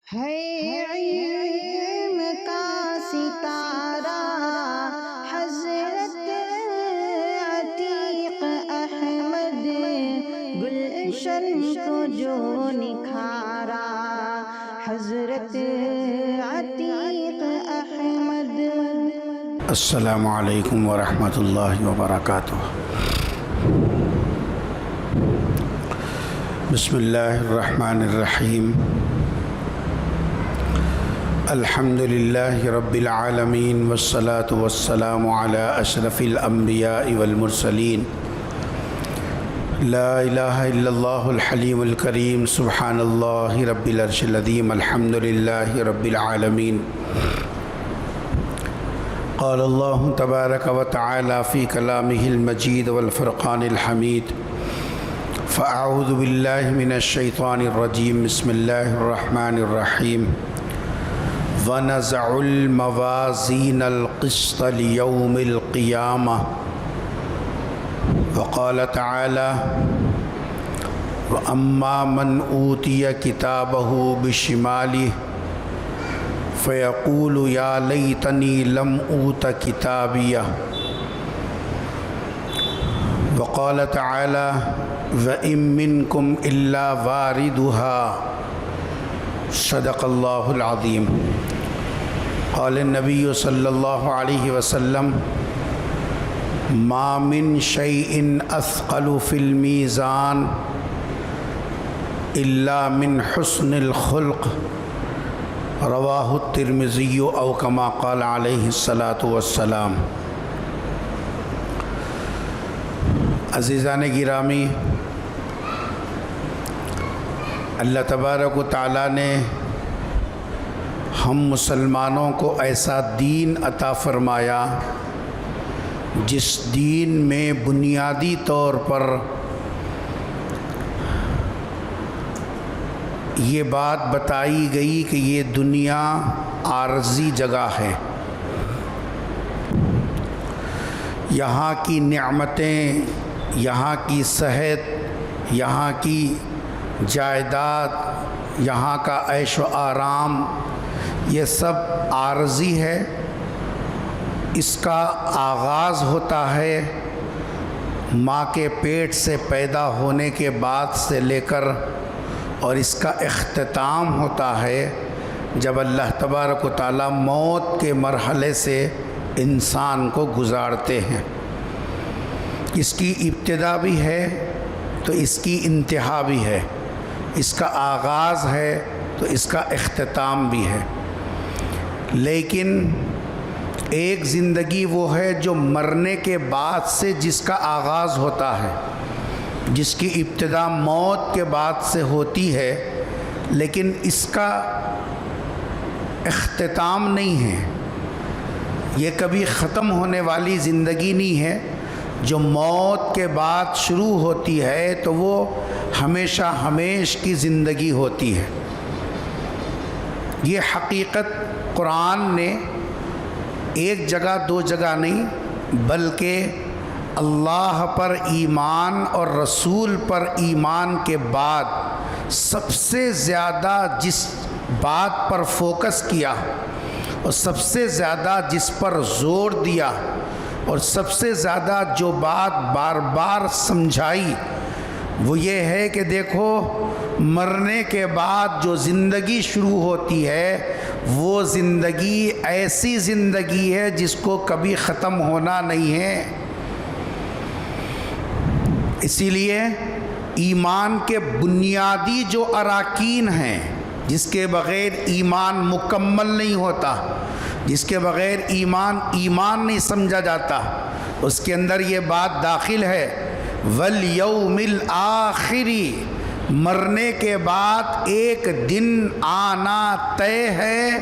ہے علم کا ستارہ حضرت عتیق احمد، گلشن کو جو نکھارا حضرت عتیق احمد۔ السلام علیکم ورحمۃ اللہ وبرکاتہ۔ بسم اللہ الرحمن الرحیم۔ الحمد للہ رب العالمین والصلاة والسلام علی اشرف الانبیاء والمرسلین۔ لا الہ الا اللہ الحلیم الکریم، سبحان اللہ رب العرش العظیم، الحمد للہ رب العالمین۔ قال اللہ تبارک و تعالی فی کلامہ المجید والفرقان الحمید، فاعوذ باللہ من الشیطان الرجیم، بسم اللہ الرحمن الرحیم۔ وَنَزَعُ الْمَوَازِينَ الْقِسْطَ لِيَوْمِ الْقِيَامَةِ۔ وقال تعالی وَأَمَّا مَنْ أُوتِيَ كِتَابَهُ بِشِمَالِهِ فَيَقُولُ يَا لَيْتَنِي لَمْ أُوتَ كِتَابِيَهْ۔ وقال تعالی وَإِن مِّنكُمْ إِلَّا وَارِدُهَا۔ صدق اللہ العظیم۔ قال النبی صلی اللہ علیہ وسلم ما من شیء اثقل فی المیزان الا من حسن الخلق، رواہ الترمذی او کما قال علیہ الصلاۃ والسلام۔ عزیزان گرامی، اللہ تبارک و تعالیٰ نے ہم مسلمانوں کو ایسا دین عطا فرمایا جس دین میں بنیادی طور پر یہ بات بتائی گئی کہ یہ دنیا عارضی جگہ ہے، یہاں کی نعمتیں، یہاں کی صحت، یہاں کی جائیداد، یہاں کا عیش و آرام، یہ سب عارضی ہے۔ اس کا آغاز ہوتا ہے ماں کے پیٹ سے پیدا ہونے کے بعد سے لے کر، اور اس کا اختتام ہوتا ہے جب اللہ تبارک و تعالیٰ موت کے مرحلے سے انسان کو گزارتے ہیں۔ اس کی ابتدا بھی ہے تو اس کی انتہا بھی ہے، اس کا آغاز ہے تو اس کا اختتام بھی ہے۔ لیکن ایک زندگی وہ ہے جو مرنے کے بعد سے جس کا آغاز ہوتا ہے، جس کی ابتدا موت کے بعد سے ہوتی ہے، لیکن اس کا اختتام نہیں ہے، یہ کبھی ختم ہونے والی زندگی نہیں ہے۔ جو موت کے بعد شروع ہوتی ہے تو وہ ہمیشہ ہمیش کی زندگی ہوتی ہے۔ یہ حقیقت قرآن نے ایک جگہ دو جگہ نہیں بلکہ اللہ پر ایمان اور رسول پر ایمان کے بعد سب سے زیادہ جس بات پر فوکس کیا اور سب سے زیادہ جس پر زور دیا اور سب سے زیادہ جو بات بار بار سمجھائی وہ یہ ہے کہ دیکھو، مرنے کے بعد جو زندگی شروع ہوتی ہے وہ زندگی ایسی زندگی ہے جس کو کبھی ختم ہونا نہیں ہے۔ اسی لیے ایمان کے بنیادی جو اراکین ہیں، جس کے بغیر ایمان مکمل نہیں ہوتا، جس کے بغیر ایمان نہیں سمجھا جاتا، اس کے اندر یہ بات داخل ہے وَالْيَوْمِ الْآخِرِ، مرنے کے بعد ایک دن آنا طے ہے۔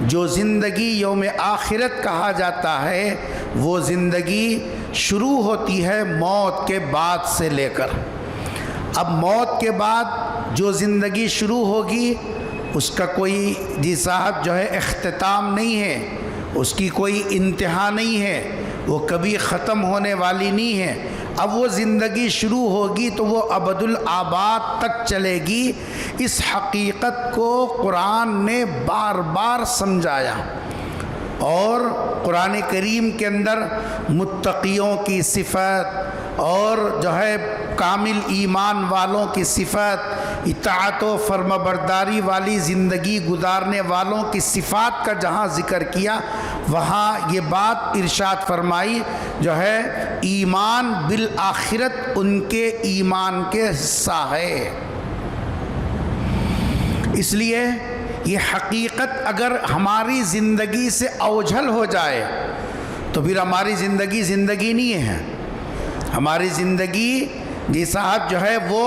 جو زندگی یوم آخرت کہا جاتا ہے وہ زندگی شروع ہوتی ہے موت کے بعد سے لے کر۔ اب موت کے بعد جو زندگی شروع ہوگی اس کا کوئی جی صاحب جو ہے اختتام نہیں ہے، اس کی کوئی انتہا نہیں ہے، وہ کبھی ختم ہونے والی نہیں ہے۔ اب وہ زندگی شروع ہوگی تو وہ ابدالآباد تک چلے گی۔ اس حقیقت کو قرآن نے بار بار سمجھایا، اور قرآن کریم کے اندر متقیوں کی صفت اور جو ہے کامل ایمان والوں کی صفت، اطاعت و فرمانبرداری والی زندگی گزارنے والوں کی صفات کا جہاں ذکر کیا، وہاں یہ بات ارشاد فرمائی جو ہے ایمان بالآخرت ان کے ایمان کے حصہ ہے۔ اس لیے یہ حقیقت اگر ہماری زندگی سے اوجھل ہو جائے تو پھر ہماری زندگی زندگی نہیں ہے۔ ہماری زندگی جی صاحب جو ہے وہ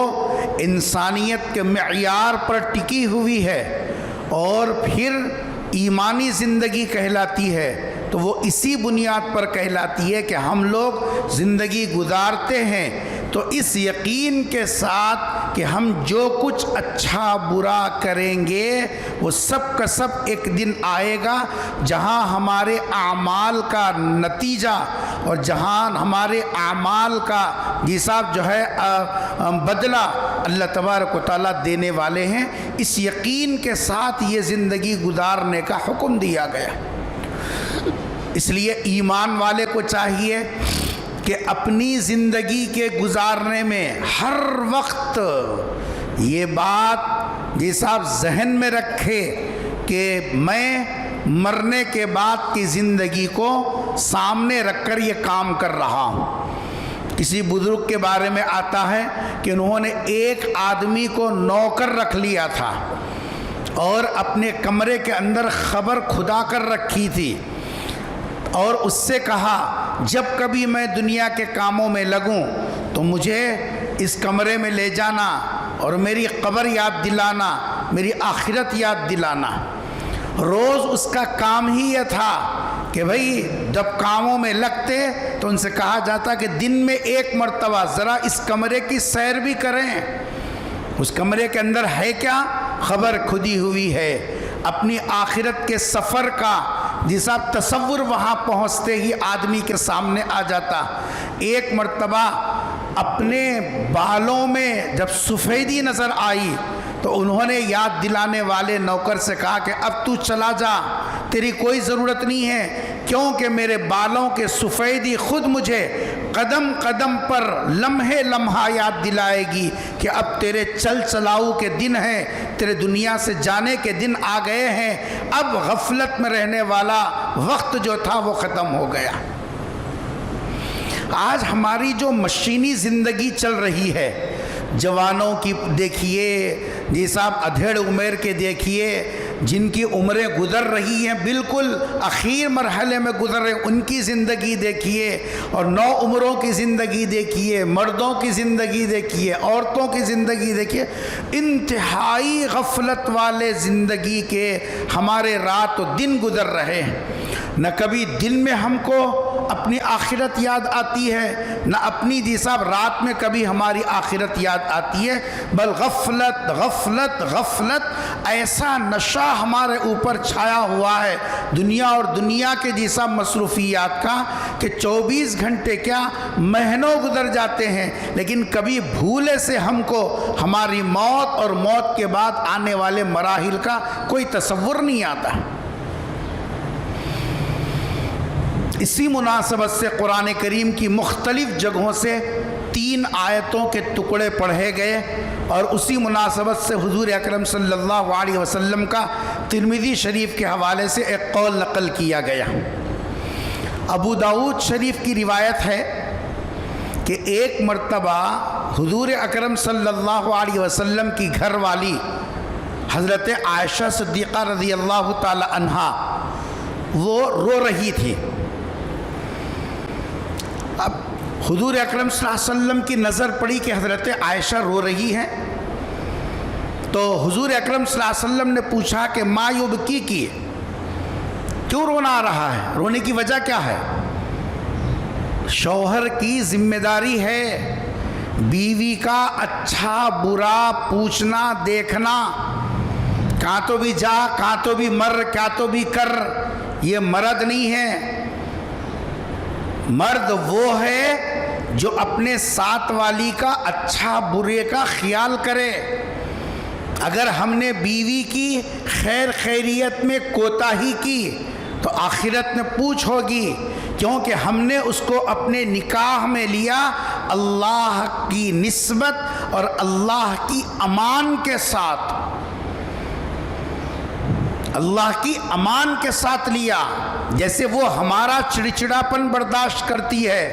انسانیت کے معیار پر ٹکی ہوئی ہے، اور پھر ایمانی زندگی کہلاتی ہے تو وہ اسی بنیاد پر کہلاتی ہے کہ ہم لوگ زندگی گزارتے ہیں تو اس یقین کے ساتھ کہ ہم جو کچھ اچھا برا کریں گے وہ سب کا سب ایک دن آئے گا، جہاں ہمارے اعمال کا نتیجہ اور جہاں ہمارے اعمال کا جی صاحب جو ہے بدلہ اللہ تبارک و تعالیٰ دینے والے ہیں۔ اس یقین کے ساتھ یہ زندگی گزارنے کا حکم دیا گیا۔ اس لیے ایمان والے کو چاہیے کہ اپنی زندگی کے گزارنے میں ہر وقت یہ بات جی صاحب ذہن میں رکھے کہ میں مرنے کے بعد کی زندگی کو سامنے رکھ کر یہ کام کر رہا ہوں۔ کسی بزرگ کے بارے میں آتا ہے کہ انہوں نے ایک آدمی کو نوکر رکھ لیا تھا اور اپنے کمرے کے اندر خبر کھدا کر رکھی تھی، اور اس سے کہا جب کبھی میں دنیا کے کاموں میں لگوں تو مجھے اس کمرے میں لے جانا اور میری قبر یاد دلانا، میری آخرت یاد دلانا۔ روز اس کا کام ہی یہ تھا کہ بھئی جب کاموں میں لگتے تو ان سے کہا جاتا کہ دن میں ایک مرتبہ ذرا اس کمرے کی سیر بھی کریں۔ اس کمرے کے اندر ہے کیا؟ خبر کھدی ہوئی ہے۔ اپنی آخرت کے سفر کا جس آپ تصور وہاں پہنچتے ہی آدمی کے سامنے آ جاتا۔ ایک مرتبہ اپنے بالوں میں جب سفیدی نظر آئی تو انہوں نے یاد دلانے والے نوکر سے کہا کہ اب تو چلا جا، تیری کوئی ضرورت نہیں ہے، کیونکہ میرے بالوں کے سفیدی خود مجھے قدم قدم پر لمحے لمحہ یاد دلائے گی کہ اب تیرے چل چلاؤ کے دن ہیں، تیرے دنیا سے جانے کے دن آ گئے ہیں، اب غفلت میں رہنے والا وقت جو تھا وہ ختم ہو گیا۔ آج ہماری جو مشینی زندگی چل رہی ہے، جوانوں کی دیکھیے جی صاحب، ادھیڑ عمر کے دیکھیے، جن کی عمریں گزر رہی ہیں بالکل اخیر مرحلے میں گزر رہے، ان کی زندگی دیکھیے، اور نو عمروں کی زندگی دیکھیے، مردوں کی زندگی دیکھیے، عورتوں کی زندگی دیکھیے، انتہائی غفلت والے زندگی کے ہمارے رات و دن گزر رہے ہیں۔ نہ کبھی دن میں ہم کو اپنی آخرت یاد آتی ہے، نہ اپنی جی صاحب رات میں کبھی ہماری آخرت یاد آتی ہے، بل غفلت غفلت غفلت، ایسا نشہ ہمارے اوپر چھایا ہوا ہے دنیا اور دنیا کے جی صاحب مصروفیات کا کہ 24 گھنٹے کیا مہینوں گزر جاتے ہیں، لیکن کبھی بھولے سے ہم کو ہماری موت اور موت کے بعد آنے والے مراحل کا کوئی تصور نہیں آتا۔ اسی مناسبت سے قرآن کریم کی مختلف جگہوں سے 3 آیتوں کے ٹکڑے پڑھے گئے، اور اسی مناسبت سے حضور اکرم صلی اللہ علیہ وسلم کا ترمذی شریف کے حوالے سے ایک قول نقل کیا گیا۔ ابو داؤد شریف کی روایت ہے کہ ایک مرتبہ حضور اکرم صلی اللہ علیہ وسلم کی گھر والی حضرت عائشہ صدیقہ رضی اللہ تعالی عنہا وہ رو رہی تھی۔ اب حضور اکرم صلی اللہ علیہ وسلم کی نظر پڑی کہ حضرت عائشہ رو رہی ہیں، تو حضور اکرم صلی اللہ علیہ وسلم نے پوچھا کہ ما یبکی کی، کیوں رونا آ رہا ہے، رونے کی وجہ کیا ہے؟ شوہر کی ذمہ داری ہے بیوی کا اچھا برا پوچھنا دیکھنا، کہاں تو بھی جا، کہاں تو بھی مر، کیا تو بھی کر، یہ مرد نہیں ہے۔ مرد وہ ہے جو اپنے ساتھ والی کا اچھا برے کا خیال کرے۔ اگر ہم نے بیوی کی خیر خیریت میں کوتاہی کی تو آخرت میں پوچھ ہوگی، کیونکہ ہم نے اس کو اپنے نکاح میں لیا اللہ کی نسبت اور اللہ کی امان کے ساتھ، اللہ کی امان کے ساتھ لیا۔ جیسے وہ ہمارا چڑچڑاپن برداشت کرتی ہے،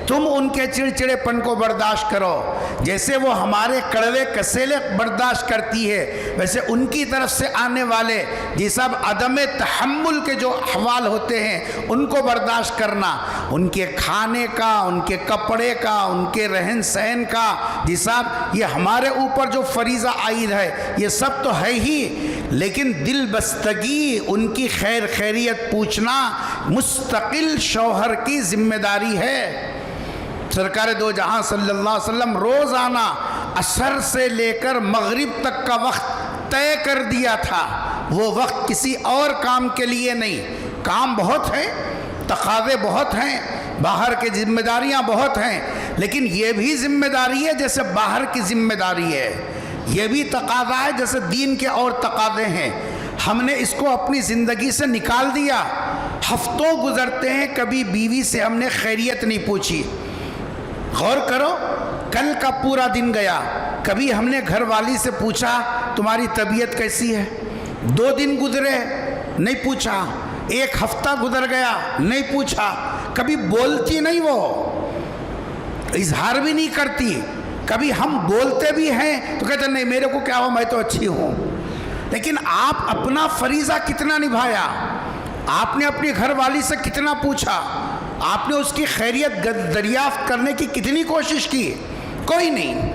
تم ان کے چڑچڑے پن کو برداشت کرو۔ جیسے وہ ہمارے کڑوے کسیلے برداشت کرتی ہے، ویسے ان کی طرف سے آنے والے جی صاحب عدم تحمل کے جو احوال ہوتے ہیں ان کو برداشت کرنا، ان کے کھانے کا، ان کے کپڑے کا، ان کے رہن سہن کا جی صاحب یہ ہمارے اوپر جو فریضہ عائد ہے یہ سب تو ہے ہی، لیکن دل بستگی ان کی خیر خیریت پوچھنا مستقل شوہر کی ذمہ داری ہے۔ سرکار دو جہاں صلی اللہ علیہ وسلم روزانہ عصر سے لے کر مغرب تک کا وقت طے کر دیا تھا، وہ وقت کسی اور کام کے لیے نہیں۔ کام بہت ہیں، تقاضے بہت ہیں، باہر کی ذمہ داریاں بہت ہیں، لیکن یہ بھی ذمہ داری ہے جیسے باہر کی ذمہ داری ہے، یہ بھی تقاضا ہے جیسے دین کے اور تقاضے ہیں۔ ہم نے اس کو اپنی زندگی سے نکال دیا، ہفتوں گزرتے ہیں کبھی بیوی سے ہم نے خیریت نہیں پوچھی۔ غور کرو، کل کا پورا دن گیا، کبھی ہم نے گھر والی سے پوچھا تمہاری طبیعت کیسی ہے؟ 2 دن گزرے نہیں پوچھا، 1 ہفتہ گزر گیا نہیں پوچھا، کبھی بولتی نہیں، وہ اظہار بھی نہیں کرتی۔ کبھی ہم بولتے بھی ہیں تو کہتے ہیں نہیں میرے کو کیا ہو، میں تو اچھی ہوں۔ لیکن آپ اپنا فریضہ کتنا نبھایا؟ آپ نے اپنی گھر والی سے کتنا پوچھا؟ آپ نے اس کی خیریت دریافت کرنے کی کتنی کوشش کی؟ کوئی نہیں۔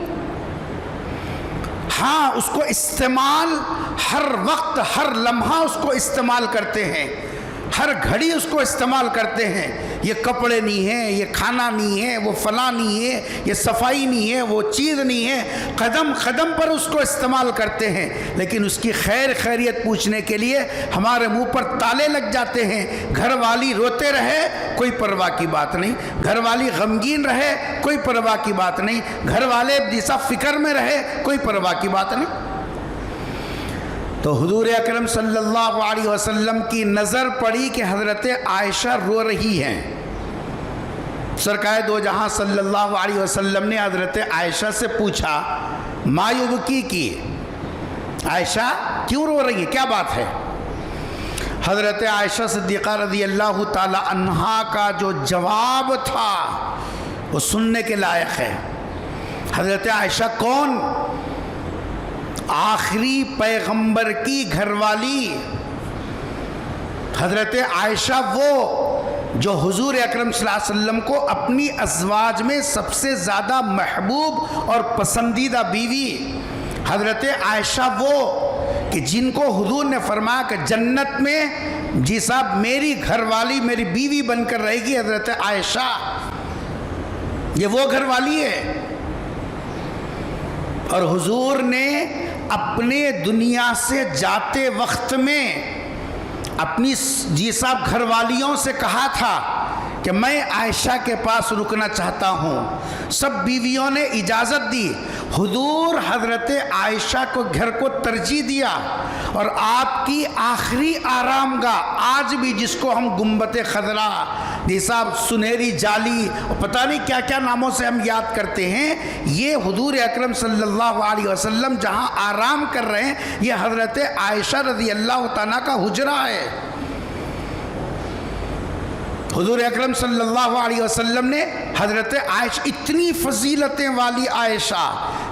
ہاں اس کو استعمال ہر وقت ہر لمحہ اس کو استعمال کرتے ہیں، ہر گھڑی اس کو استعمال کرتے ہیں۔ یہ کپڑے نہیں ہیں، یہ کھانا نہیں ہے، وہ فلاں نہیں ہے، یہ صفائی نہیں ہے، وہ چیز نہیں ہے، قدم قدم پر اس کو استعمال کرتے ہیں، لیکن اس کی خیر خیریت پوچھنے کے لیے ہمارے منہ پر تالے لگ جاتے ہیں۔ گھر والی روتے رہے کوئی پرواہ کی بات نہیں، گھر والی غمگین رہے کوئی پرواہ کی بات نہیں، گھر والے جیسا فکر میں رہے کوئی پرواہ کی بات نہیں۔ تو حضور اکرم صلی اللہ علیہ وسلم کی نظر پڑی کہ حضرت عائشہ رو رہی ہیں۔ سرکار دو جہاں صلی اللہ علیہ وسلم نے حضرت عائشہ سے پوچھا ما یبکی کی، عائشہ کیوں رو رہی ہے، کیا بات ہے؟ حضرت عائشہ صدیقہ رضی اللہ تعالی عنہا کا جو جواب تھا وہ سننے کے لائق ہے۔ حضرت عائشہ کون؟ آخری پیغمبر کی گھر والی حضرت عائشہ، وہ جو حضور اکرم صلی اللہ علیہ وسلم کو اپنی ازواج میں سب سے زیادہ محبوب اور پسندیدہ بیوی حضرت عائشہ، وہ کہ جن کو حضور نے فرمایا کہ جنت میں جی صاحب میری گھر والی میری بیوی بن کر رہے گی حضرت عائشہ، یہ وہ گھر والی ہے۔ اور حضور نے اپنے دنیا سے جاتے وقت میں اپنی جی صاحب گھر والیوں سے کہا تھا کہ میں عائشہ کے پاس رکنا چاہتا ہوں۔ سب بیویوں نے اجازت دی، حضور حضرت عائشہ کو گھر کو ترجیح دیا، اور آپ کی آخری آرام گاہ آج بھی جس کو ہم گنبد خضرا جی صاحب سنہری جالی اور پتہ نہیں کیا کیا ناموں سے ہم یاد کرتے ہیں، یہ حضور اکرم صلی اللہ علیہ وسلم جہاں آرام کر رہے ہیں یہ حضرت عائشہ رضی اللہ تعالیٰ کا حجرہ ہے۔ حضور اکرم صلی اللہ علیہ وسلم نے حضرت عائشہ، اتنی فضیلتیں والی عائشہ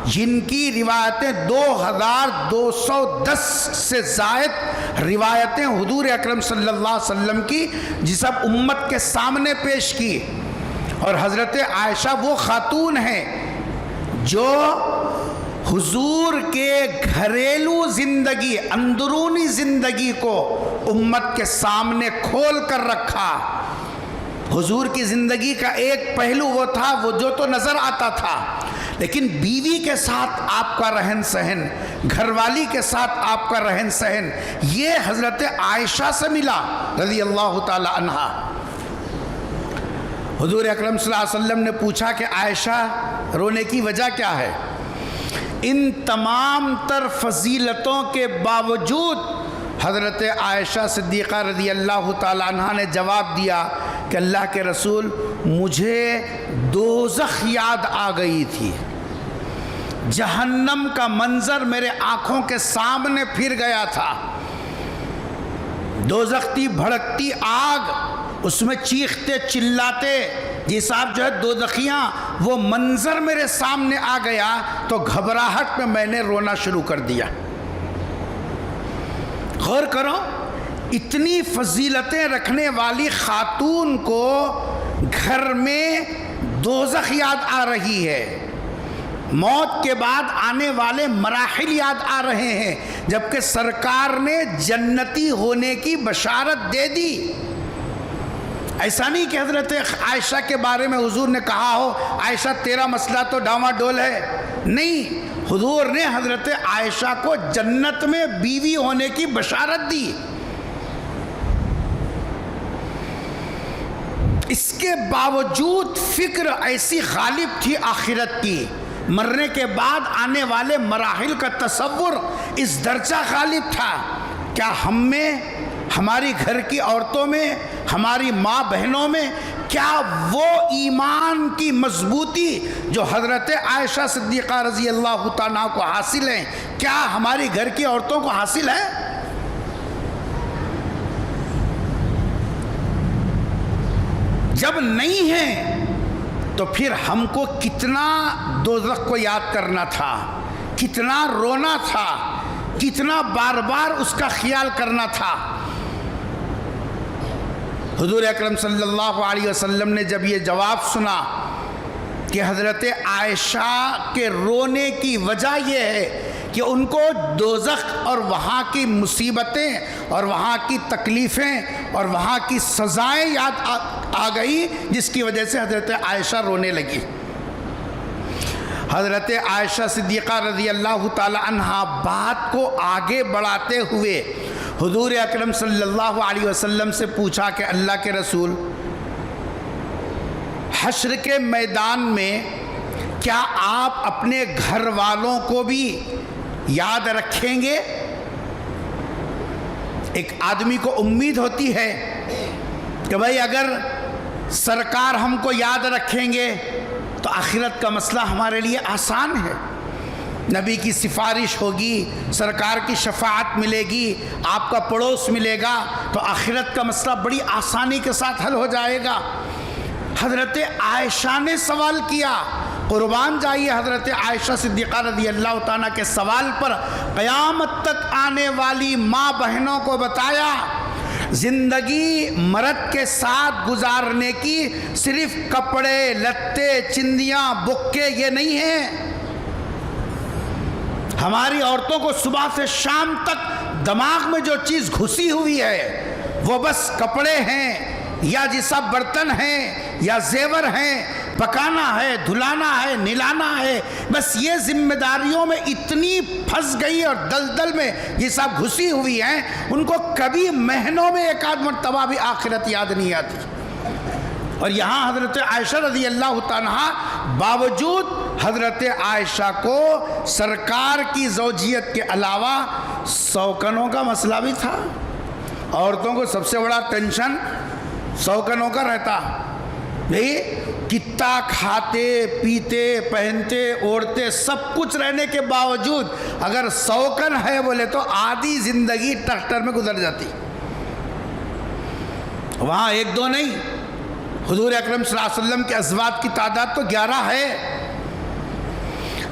جن کی روایتیں 2210 سے زائد روایتیں حضور اکرم صلی اللہ علیہ وسلم کی جس اب امت کے سامنے پیش کی، اور حضرت عائشہ وہ خاتون ہیں جو حضور کے گھریلو زندگی اندرونی زندگی کو امت کے سامنے کھول کر رکھا۔ حضور کی زندگی کا ایک پہلو وہ تھا وہ جو تو نظر آتا تھا، لیکن بیوی کے ساتھ آپ کا رہن سہن، گھر والی کے ساتھ آپ کا رہن سہن، یہ حضرت عائشہ سے ملا رضی اللہ تعالی عنہا۔ حضور اکرم صلی اللہ علیہ وسلم نے پوچھا کہ عائشہ رونے کی وجہ کیا ہے؟ ان تمام تر فضیلتوں کے باوجود حضرت عائشہ صدیقہ رضی اللہ تعالیٰ عنہ نے جواب دیا کہ اللہ کے رسول مجھے دوزخ یاد آ گئی تھی، جہنم کا منظر میرے آنکھوں کے سامنے پھر گیا تھا، دوزخ کی بھڑکتی آگ، اس میں چیختے چلاتے جی صاحب جو ہے دوزخیاں، وہ منظر میرے سامنے آ گیا تو گھبراہٹ میں نے رونا شروع کر دیا۔ غور کرو، اتنی فضیلتیں رکھنے والی خاتون کو گھر میں دوزخ یاد آ رہی ہے، موت کے بعد آنے والے مراحل یاد آ رہے ہیں، جبکہ سرکار نے جنتی ہونے کی بشارت دے دی۔ ایسا نہیں کہ حضرت عائشہ کے بارے میں حضور نے کہا ہو عائشہ تیرا مسئلہ تو ڈاما ڈول ہے، نہیں، حضور نے حضرت عائشہ کو جنت میں بیوی ہونے کی بشارت دی۔ اس کے باوجود فکر ایسی غالب تھی آخرت کی، مرنے کے بعد آنے والے مراحل کا تصور اس درجہ غالب تھا۔ کیا ہم میں، ہماری گھر کی عورتوں میں، ہماری ماں بہنوں میں کیا وہ ایمان کی مضبوطی جو حضرت عائشہ صدیقہ رضی اللہ تعالیٰ کو حاصل ہے، کیا ہماری گھر کی عورتوں کو حاصل ہے؟ جب نہیں ہے تو پھر ہم کو کتنا دوزخ کو یاد کرنا تھا، کتنا رونا تھا، کتنا بار بار اس کا خیال کرنا تھا۔ حضور اکرم صلی اللہ علیہ وسلم نے جب یہ جواب سنا کہ حضرت عائشہ کے رونے کی وجہ یہ ہے کہ ان کو دوزخ اور وہاں کی مصیبتیں اور وہاں کی تکلیفیں اور وہاں کی سزائیں یاد آ گئی، جس کی وجہ سے حضرت عائشہ رونے لگی۔ حضرت عائشہ صدیقہ رضی اللہ تعالی عنہا بات کو آگے بڑھاتے ہوئے حضور اکرم صلی اللہ علیہ وسلم سے پوچھا کہ اللہ کے رسول، حشر کے میدان میں کیا آپ اپنے گھر والوں کو بھی یاد رکھیں گے؟ ایک آدمی کو امید ہوتی ہے کہ بھائی اگر سرکار ہم کو یاد رکھیں گے تو آخرت کا مسئلہ ہمارے لیے آسان ہے، نبی کی سفارش ہوگی، سرکار کی شفاعت ملے گی، آپ کا پڑوس ملے گا، تو آخرت کا مسئلہ بڑی آسانی کے ساتھ حل ہو جائے گا۔ حضرت عائشہ نے سوال کیا، قربان جائیے حضرت عائشہ صدیقہ رضی اللہ تعالیٰ کے سوال پر قیامت تک آنے والی ماں بہنوں کو بتایا زندگی مرد کے ساتھ گزارنے کی صرف کپڑے لتے چندیاں بکے یہ نہیں ہیں، ہماری عورتوں کو صبح سے شام تک دماغ میں جو چیز گھسی ہوئی ہے وہ بس کپڑے ہیں یا جیسا برتن ہیں یا زیور ہیں، پکانا ہے، دھلانا ہے، نلانا ہے، بس یہ ذمہ داریوں میں اتنی پھنس گئی اور دلدل میں یہ سب گھسی ہوئی ہیں، ان کو کبھی مہینوں میں ایک آدھ مرتبہ بھی آخرت یاد نہیں آتی۔ اور یہاں حضرت عائشہ رضی اللہ تعالیٰ باوجود حضرت عائشہ کو سرکار کی زوجیت کے علاوہ سوکنوں کا مسئلہ بھی تھا۔ عورتوں کو سب سے بڑا ٹینشن سوکنوں کا رہتا، نہیں کتا کھاتے پیتے پہنتے اوڑھتے سب کچھ رہنے کے باوجود اگر سوکن ہے بولے تو آدھی زندگی ٹریکٹر میں گزر جاتی۔ وہاں ایک دو نہیں، حضور اکرم صلی اللہ علیہ وسلم کے ازواج کی تعداد تو 11 ہے،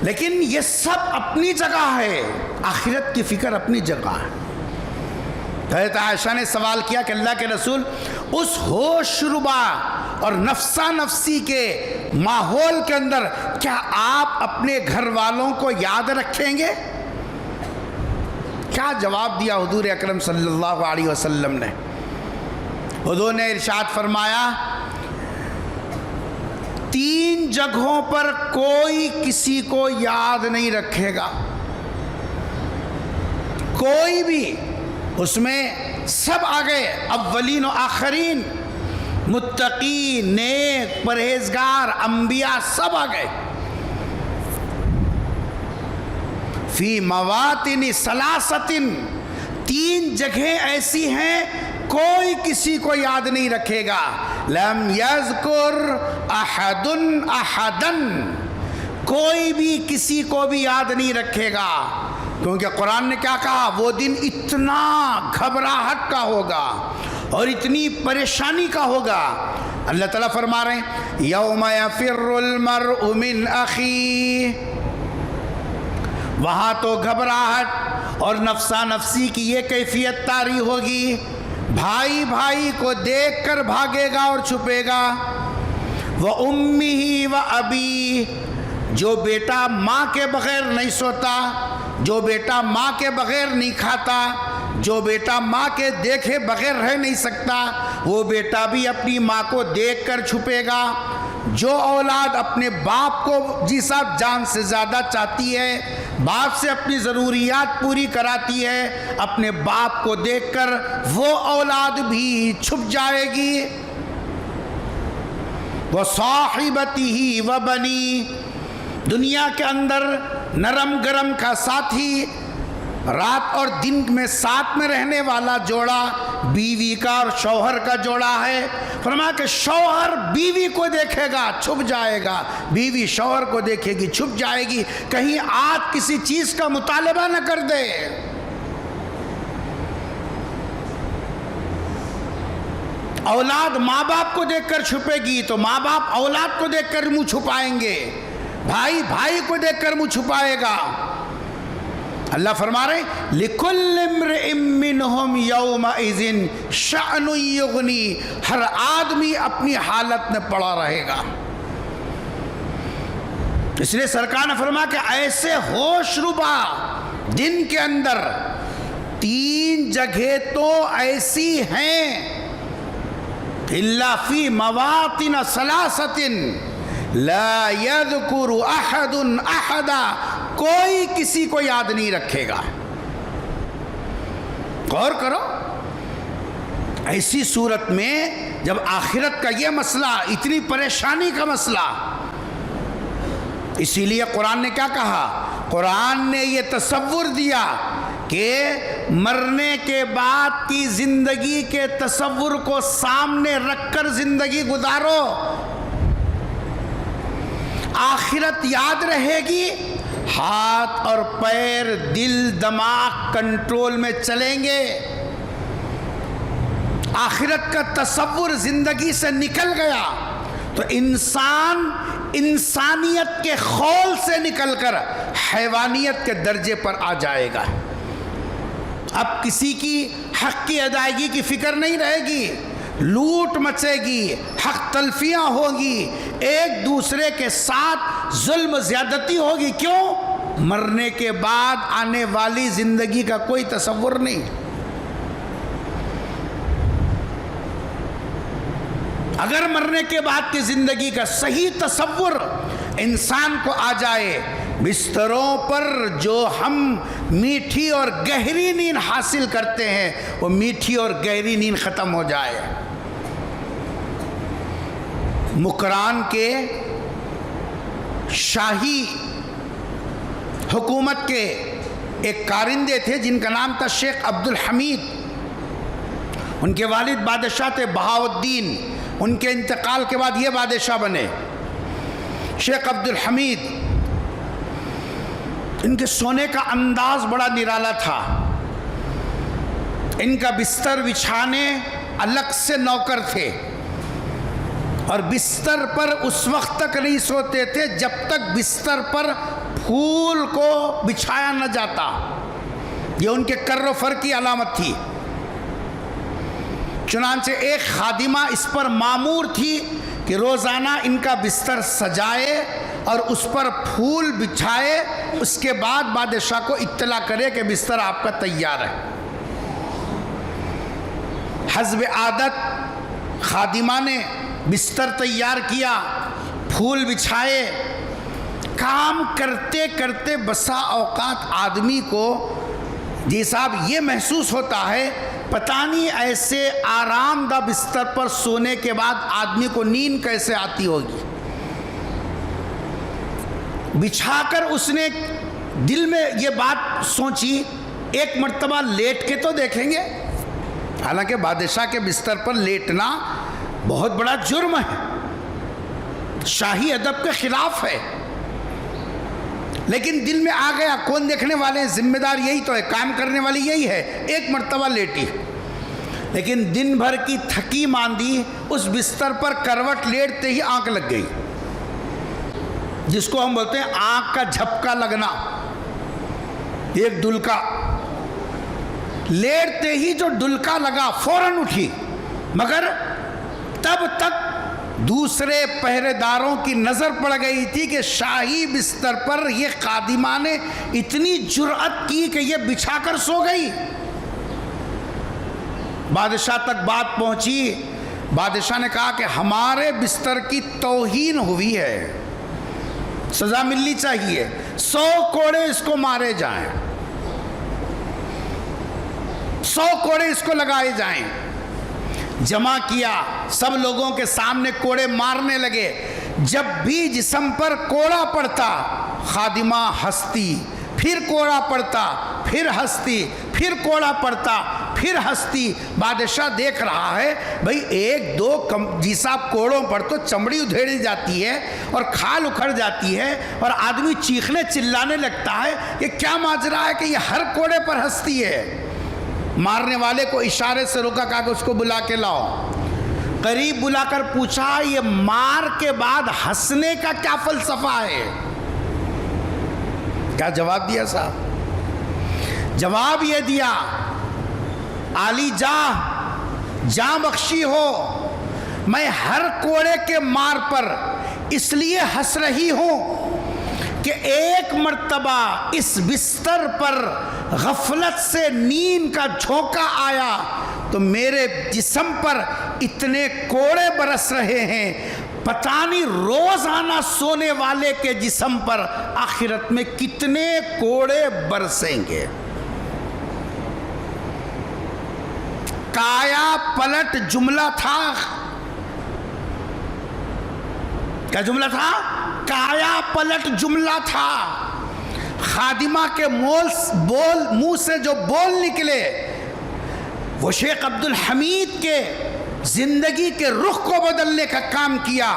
لیکن یہ سب اپنی جگہ ہے، آخرت کی فکر اپنی جگہ ہے۔ حضرت عائشہ نے سوال کیا کہ اللہ کے رسول، اس ہوش ربا اور نفسا نفسی کے ماحول کے اندر کیا آپ اپنے گھر والوں کو یاد رکھیں گے؟ کیا جواب دیا حضور اکرم صلی اللہ علیہ وسلم نے؟ حضور نے ارشاد فرمایا 3 جگہوں پر کوئی کسی کو یاد نہیں رکھے گا، کوئی بھی، اس میں سب آگئے اولین و آخرین، متقی، نیک، پرہیزگار، انبیاء سب آ گئے. فی مواطن ثلاثۃ، 3 جگہیں ایسی ہیں کوئی کسی کو یاد نہیں رکھے گا. لم یذکر احد احدا، کوئی بھی کسی کو بھی یاد نہیں رکھے گا. کیونکہ قرآن نے کیا کہا؟ وہ دن اتنا گھبراہٹ کا ہوگا اور اتنی پریشانی کا ہوگا. اللہ تعالیٰ فرما رہے ہیں یوم یفر المرء من اخیہ، وہاں تو گھبراہٹ اور نفسا نفسی کی یہ کیفیت طاری ہوگی. بھائی بھائی کو دیکھ کر بھاگے گا اور چھپے گا. وَأُمِّهِ وَأَبِيهِ، جو بیٹا ماں کے بغیر نہیں سوتا، جو بیٹا ماں کے بغیر نہیں کھاتا، جو بیٹا ماں کے دیکھے بغیر رہ نہیں سکتا، وہ بیٹا بھی اپنی ماں کو دیکھ کر چھپے گا. جو اولاد اپنے باپ کو جی صاحب جان سے زیادہ چاہتی ہے، باپ سے اپنی ضروریات پوری کراتی ہے، اپنے باپ کو دیکھ کر وہ اولاد بھی چھپ جائے گی. وَصَاحِبَتِهِ وَبَنِيهِ، دنیا کے اندر نرم گرم کا ساتھی، رات اور دن میں ساتھ میں رہنے والا جوڑا بیوی کا اور شوہر کا جوڑا ہے. فرمایا کہ شوہر بیوی کو دیکھے گا چھپ جائے گا، بیوی شوہر کو دیکھے گی چھپ جائے گی، کہیں آج کسی چیز کا مطالبہ نہ کر دے. اولاد ماں باپ کو دیکھ کر چھپے گی تو ماں باپ اولاد کو دیکھ کر منہ چھپائیں گے، بھائی بھائی کو دیکھ کر منہ چھپائے گا. اللہ فرما رہے ہیں لِكُلِّ امْرِئٍ مِّنْهُمْ يَوْمَئِذٍ شَأْنٌ يُغْنِي، ہر آدمی اپنی حالت میں پڑا رہے گا. اس لیے سرکار نے فرمایا کہ ایسے ہوش ربا دن کے اندر 3 جگہ تو ایسی ہیں إِلَّا فِي مَوَاطِنَ ثَلَاثَةٍ لا يذکر احد احدا، کوئی کسی کو یاد نہیں رکھے گا. غور کرو، ایسی صورت میں جب آخرت کا یہ مسئلہ، اتنی پریشانی کا مسئلہ، اسی لیے قرآن نے کیا کہا؟ قرآن نے یہ تصور دیا کہ مرنے کے بعد کی زندگی کے تصور کو سامنے رکھ کر زندگی گزارو. آخرت یاد رہے گی، ہاتھ اور پیر، دل، دماغ کنٹرول میں چلیں گے. آخرت کا تصور زندگی سے نکل گیا تو انسان انسانیت کے خول سے نکل کر حیوانیت کے درجے پر آ جائے گا. اب کسی کی حق کی ادائیگی کی فکر نہیں رہے گی، لوٹ مچے گی، حق تلفیاں ہوگی، ایک دوسرے کے ساتھ ظلم زیادتی ہوگی. کیوں؟ مرنے کے بعد آنے والی زندگی کا کوئی تصور نہیں. اگر مرنے کے بعد کی زندگی کا صحیح تصور انسان کو آ جائے، بستروں پر جو ہم میٹھی اور گہری نیند حاصل کرتے ہیں وہ میٹھی اور گہری نیند ختم ہو جائے. مکران کے شاہی حکومت کے ایک کارندے تھے جن کا نام تھا شیخ عبد الحمید. ان کے والد بادشاہ تھے بہاؤالدین، ان کے انتقال کے بعد یہ بادشاہ بنے شیخ عبد الحمید. ان کے سونے کا انداز بڑا نرالا تھا. ان کا بستر بچھانے الگ سے نوکر تھے اور بستر پر اس وقت تک نہیں سوتے تھے جب تک بستر پر پھول کو بچھایا نہ جاتا. یہ ان کے کر و فر کی علامت تھی. چنانچہ ایک خادمہ اس پر مامور تھی کہ روزانہ ان کا بستر سجائے اور اس پر پھول بچھائے، اس کے بعد بادشاہ کو اطلاع کرے کہ بستر آپ کا تیار ہے. حسب عادت خادمہ نے بستر تیار کیا، پھول بچھائے. کام کرتے کرتے بسا اوقات آدمی کو جی صاحب یہ محسوس ہوتا ہے پتہ نہیں ایسے آرام دہ بستر پر سونے کے بعد آدمی کو نیند کیسے آتی ہوگی. بچھا کر اس نے دل میں یہ بات سوچی ایک مرتبہ لیٹ کے تو دیکھیں گے. حالانکہ بادشاہ کے بستر پر لیٹنا بہت بڑا جرم ہے, شاہی ادب کے خلاف ہے, لیکن دل میں آ گیا کون دیکھنے والے ہیں, ذمہ دار یہی تو ہے, کام کرنے والی یہی ہے. ایک مرتبہ لیٹی, لیکن دن بھر کی تھکی ماندی اس بستر پر کروٹ لیٹتے ہی آنکھ لگ گئی, جس کو ہم بولتے ہیں آنکھ کا جھپکا لگنا, ایک ڈلکا. لیٹتے ہی جو ڈلکا لگا فوراً اٹھی, مگر تب تک دوسرے پہرے داروں کی نظر پڑ گئی تھی کہ شاہی بستر پر یہ خادمہ نے اتنی جرأت کی کہ یہ بچھا کر سو گئی. بادشاہ تک بات پہنچی. بادشاہ نے کہا کہ ہمارے بستر کی توہین ہوئی ہے, سزا ملنی چاہیے, 100 کوڑے اس کو مارے جائیں, 100 کوڑے اس کو لگائے جائیں. جمع کیا, سب لوگوں کے سامنے کوڑے مارنے لگے. جب بھی جسم پر کوڑا پڑتا خادمہ ہنستی, پھر کوڑا پڑتا پھر ہنستی, پھر کوڑا پڑتا پھر ہنستی. بادشاہ دیکھ رہا ہے بھئی ایک دو جیسا کوڑوں پر تو چمڑی ادھیڑی جاتی ہے اور کھال اکھڑ جاتی ہے اور آدمی چیخنے چلانے لگتا ہے, یہ کیا ماجرا ہے کہ یہ ہر کوڑے پر ہنستی ہے. مارنے والے کو اشارے سے روکا, کہا کہ اس کو بلا کے لاؤ. قریب بلا کر پوچھا یہ مار کے بعد ہنسنے کا کیا فلسفہ ہے؟ کیا جواب دیا صاحب؟ جواب یہ دیا, عالی جاں بخشی ہو, میں ہر کوڑے کے مار پر اس لیے ہنس رہی ہوں کہ ایک مرتبہ اس بستر پر غفلت سے نیند کا جھونکا آیا تو میرے جسم پر اتنے کوڑے برس رہے ہیں, پتہ نہیں روزانہ سونے والے کے جسم پر آخرت میں کتنے کوڑے برسیں گے. کایا پلٹ جملہ تھا. کیا جملہ تھا؟ کایا پلٹ جملہ تھا. خادمہ کے منہ سے جو بول نکلے وہ شیخ عبدالحمید کے زندگی کے رخ کو بدلنے کا کام کیا.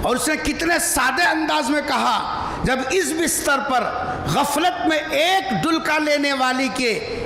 اور اس نے کتنے سادے انداز میں کہا, جب اس بستر پر غفلت میں ایک ڈلکا لینے والی کے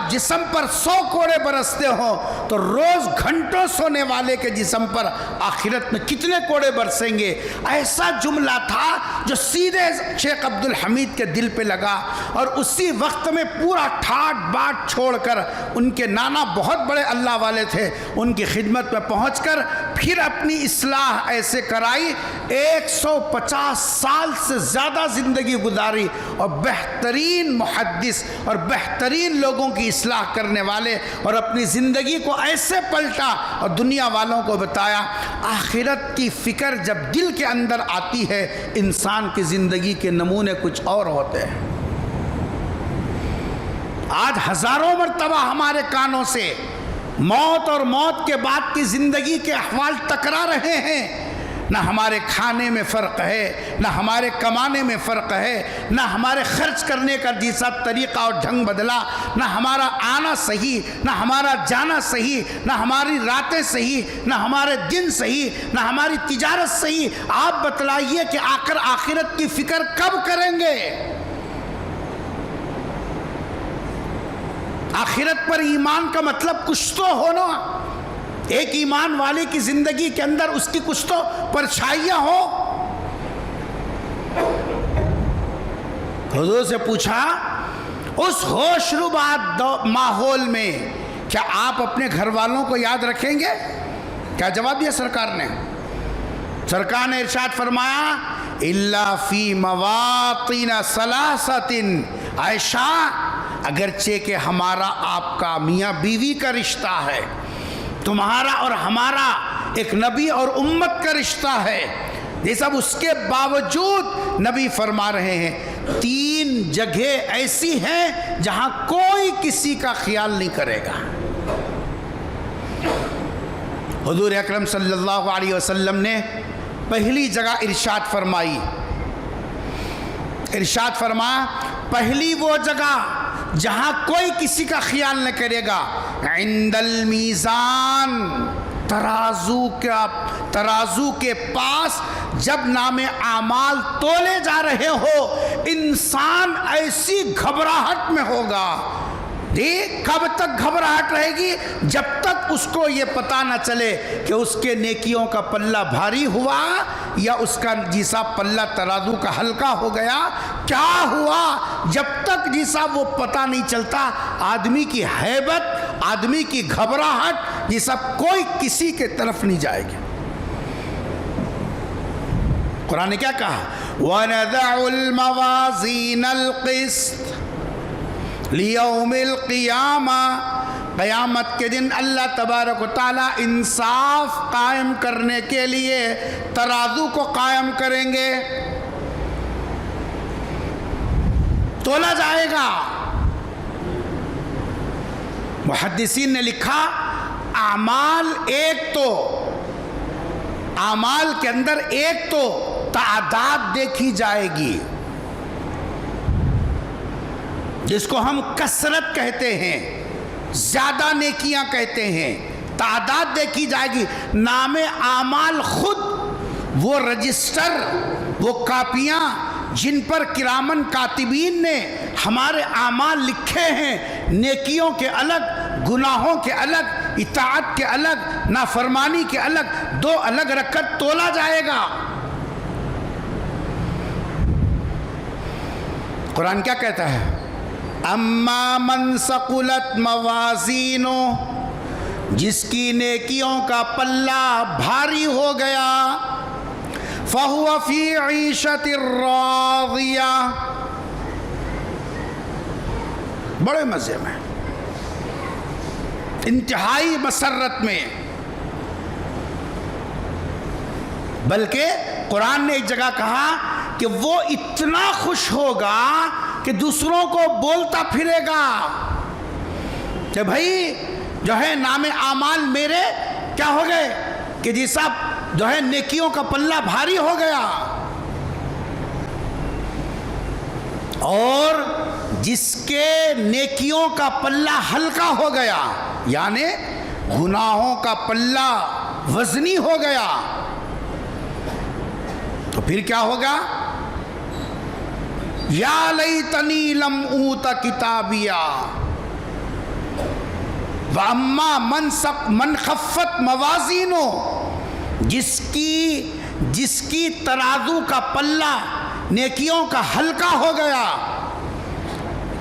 جسم پر 100 کوڑے برستے ہوں تو روز گھنٹوں سونے والے کے جسم پر آخرت میں کتنے کوڑے برسیں گے. ایسا جملہ تھا جو سیدھے شیخ عبدالحمید کے دل پہ لگا, اور اسی وقت میں پورا ٹھاٹ باٹ چھوڑ کر, ان کے نانا بہت بڑے اللہ والے تھے, ان کی خدمت میں پہنچ کر پھر اپنی اصلاح ایسے کرائی. 150 سال سے زیادہ زندگی گزاری اور بہترین محدث اور بہترین لوگوں کی اصلاح کرنے والے, اور اپنی زندگی کو ایسے پلٹا اور دنیا والوں کو بتایا آخرت کی فکر جب دل کے اندر آتی ہے انسان کی زندگی کے نمونے کچھ اور ہوتے ہیں. آج ہزاروں مرتبہ ہمارے کانوں سے موت اور موت کے بعد کی زندگی کے احوال ٹکرا رہے ہیں. نہ ہمارے کھانے میں فرق ہے, نہ ہمارے کمانے میں فرق ہے, نہ ہمارے خرچ کرنے کا جیسا طریقہ اور ڈھنگ بدلا, نہ ہمارا آنا صحیح, نہ ہمارا جانا صحیح, نہ ہماری راتیں صحیح, نہ ہمارے دن صحیح, نہ ہماری تجارت صحیح. آپ بتلائیے کہ آخرت کی فکر کب کریں گے؟ آخرت پر ایمان کا مطلب کچھ تو ہونا. ایک ایمان والے کی زندگی کے اندر اس کی کچھ تو پرچھائیاں ہو. حضور سے پوچھا اس ہوش ربا ماحول میں کیا آپ اپنے گھر والوں کو یاد رکھیں گے؟ کیا جواب دیا سرکار نے؟ سرکار نے ارشاد فرمایا الا فی مواطن ثلاثۃ. عائشہ اگرچہ کہ ہمارا آپ کا میاں بیوی کا رشتہ ہے, تمہارا اور ہمارا ایک نبی اور امت کا رشتہ ہے, یہ سب اس کے باوجود نبی فرما رہے ہیں 3 جگہ ایسی ہیں جہاں کوئی کسی کا خیال نہیں کرے گا. حضور اکرم صلی اللہ علیہ وسلم نے پہلی جگہ ارشاد فرمائی، ارشاد فرمایا پہلی وہ جگہ جہاں کوئی کسی کا خیال نہ کرے گا، عند المیزان، ترازو کے پاس جب نام اعمال تولے جا رہے ہو، انسان ایسی گھبراہٹ میں ہوگا۔ کب تک گھبراہٹ رہے گی؟ جب تک اس کو یہ پتہ نہ چلے کہ اس کے نیکیوں کا پلہ بھاری ہوا یا اس کا جیسا پلہ ترازو کا ہلکا ہو گیا، کیا ہوا؟ جب تک جیسا وہ پتہ نہیں چلتا، آدمی کی ہیبت، آدمی کی گھبراہٹ جیسا کوئی کسی کے طرف نہیں جائے گی۔ قرآن نے کیا کہا؟ وَنَذَعُ الْمَوَازِينَ الْقِسْطَ لیوم القیامہ، قیامت کے دن اللہ تبارک و تعالیٰ انصاف قائم کرنے کے لیے ترازو کو قائم کریں گے، تولا جائے گا۔ محدثین نے لکھا اعمال اعمال کے اندر ایک تو تعداد دیکھی جائے گی، جس کو ہم کثرت کہتے ہیں، زیادہ نیکیاں کہتے ہیں، تعداد دیکھی جائے گی۔ نام اعمال خود وہ رجسٹر، وہ کاپیاں جن پر کرامن کاتبین نے ہمارے اعمال لکھے ہیں، نیکیوں کے الگ، گناہوں کے الگ، اطاعت کے الگ، نافرمانی کے الگ، دو الگ رکھ کر تولا جائے گا۔ قرآن کیا کہتا ہے؟ اما من ثقلت موازینو، جس کی نیکیوں کا پلہ بھاری ہو گیا، فہو فی عیشۃ راضیہ، بڑے مزے میں، انتہائی مسرت میں۔ بلکہ قرآن نے ایک جگہ کہا کہ وہ اتنا خوش ہوگا کہ دوسروں کو بولتا پھرے گا کہ بھائی جو ہے نام اعمال میرے کیا ہو گئے، کہ جی صاحب جو ہے نیکیوں کا پلہ بھاری ہو گیا۔ اور جس کے نیکیوں کا پلہ ہلکا ہو گیا، یعنی گناہوں کا پلہ وزنی ہو گیا، تو پھر کیا ہوگا؟ یا لیتنی لم اوت کتابیا واما من خفت موازینو، جس کی ترازو کا پلہ نیکیوں کا ہلکا ہو گیا،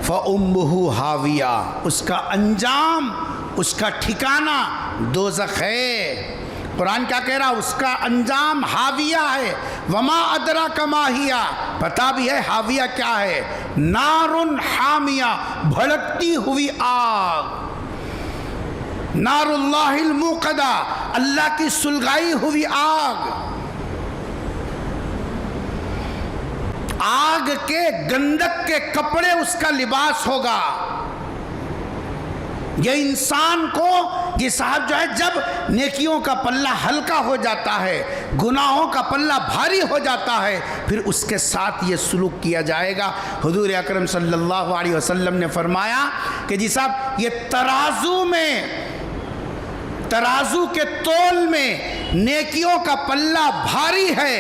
فَأُمُّهُ ہاویہ، اس کا انجام، اس کا ٹھکانہ دوزخ ہے۔ قرآن کیا کہہ رہا؟ اس کا انجام حاویہ ہے۔ وما ادراک ما ہی، پتہ بھی ہے حاویہ کیا ہے؟ نار حامیہ، بھڑکتی ہوئی آگ، نار اللہ الموقدہ، اللہ کی سلگائی ہوئی آگ، آگ کے گندک کے کپڑے اس کا لباس ہوگا۔ یہ انسان کو یہ صاحب جو ہے جب نیکیوں کا پلہ ہلکا ہو جاتا ہے، گناہوں کا پلہ بھاری ہو جاتا ہے، پھر اس کے ساتھ یہ سلوک کیا جائے گا۔ حضور اکرم صلی اللہ علیہ وسلم نے فرمایا کہ جی صاحب یہ ترازو کے تول میں نیکیوں کا پلہ بھاری ہے،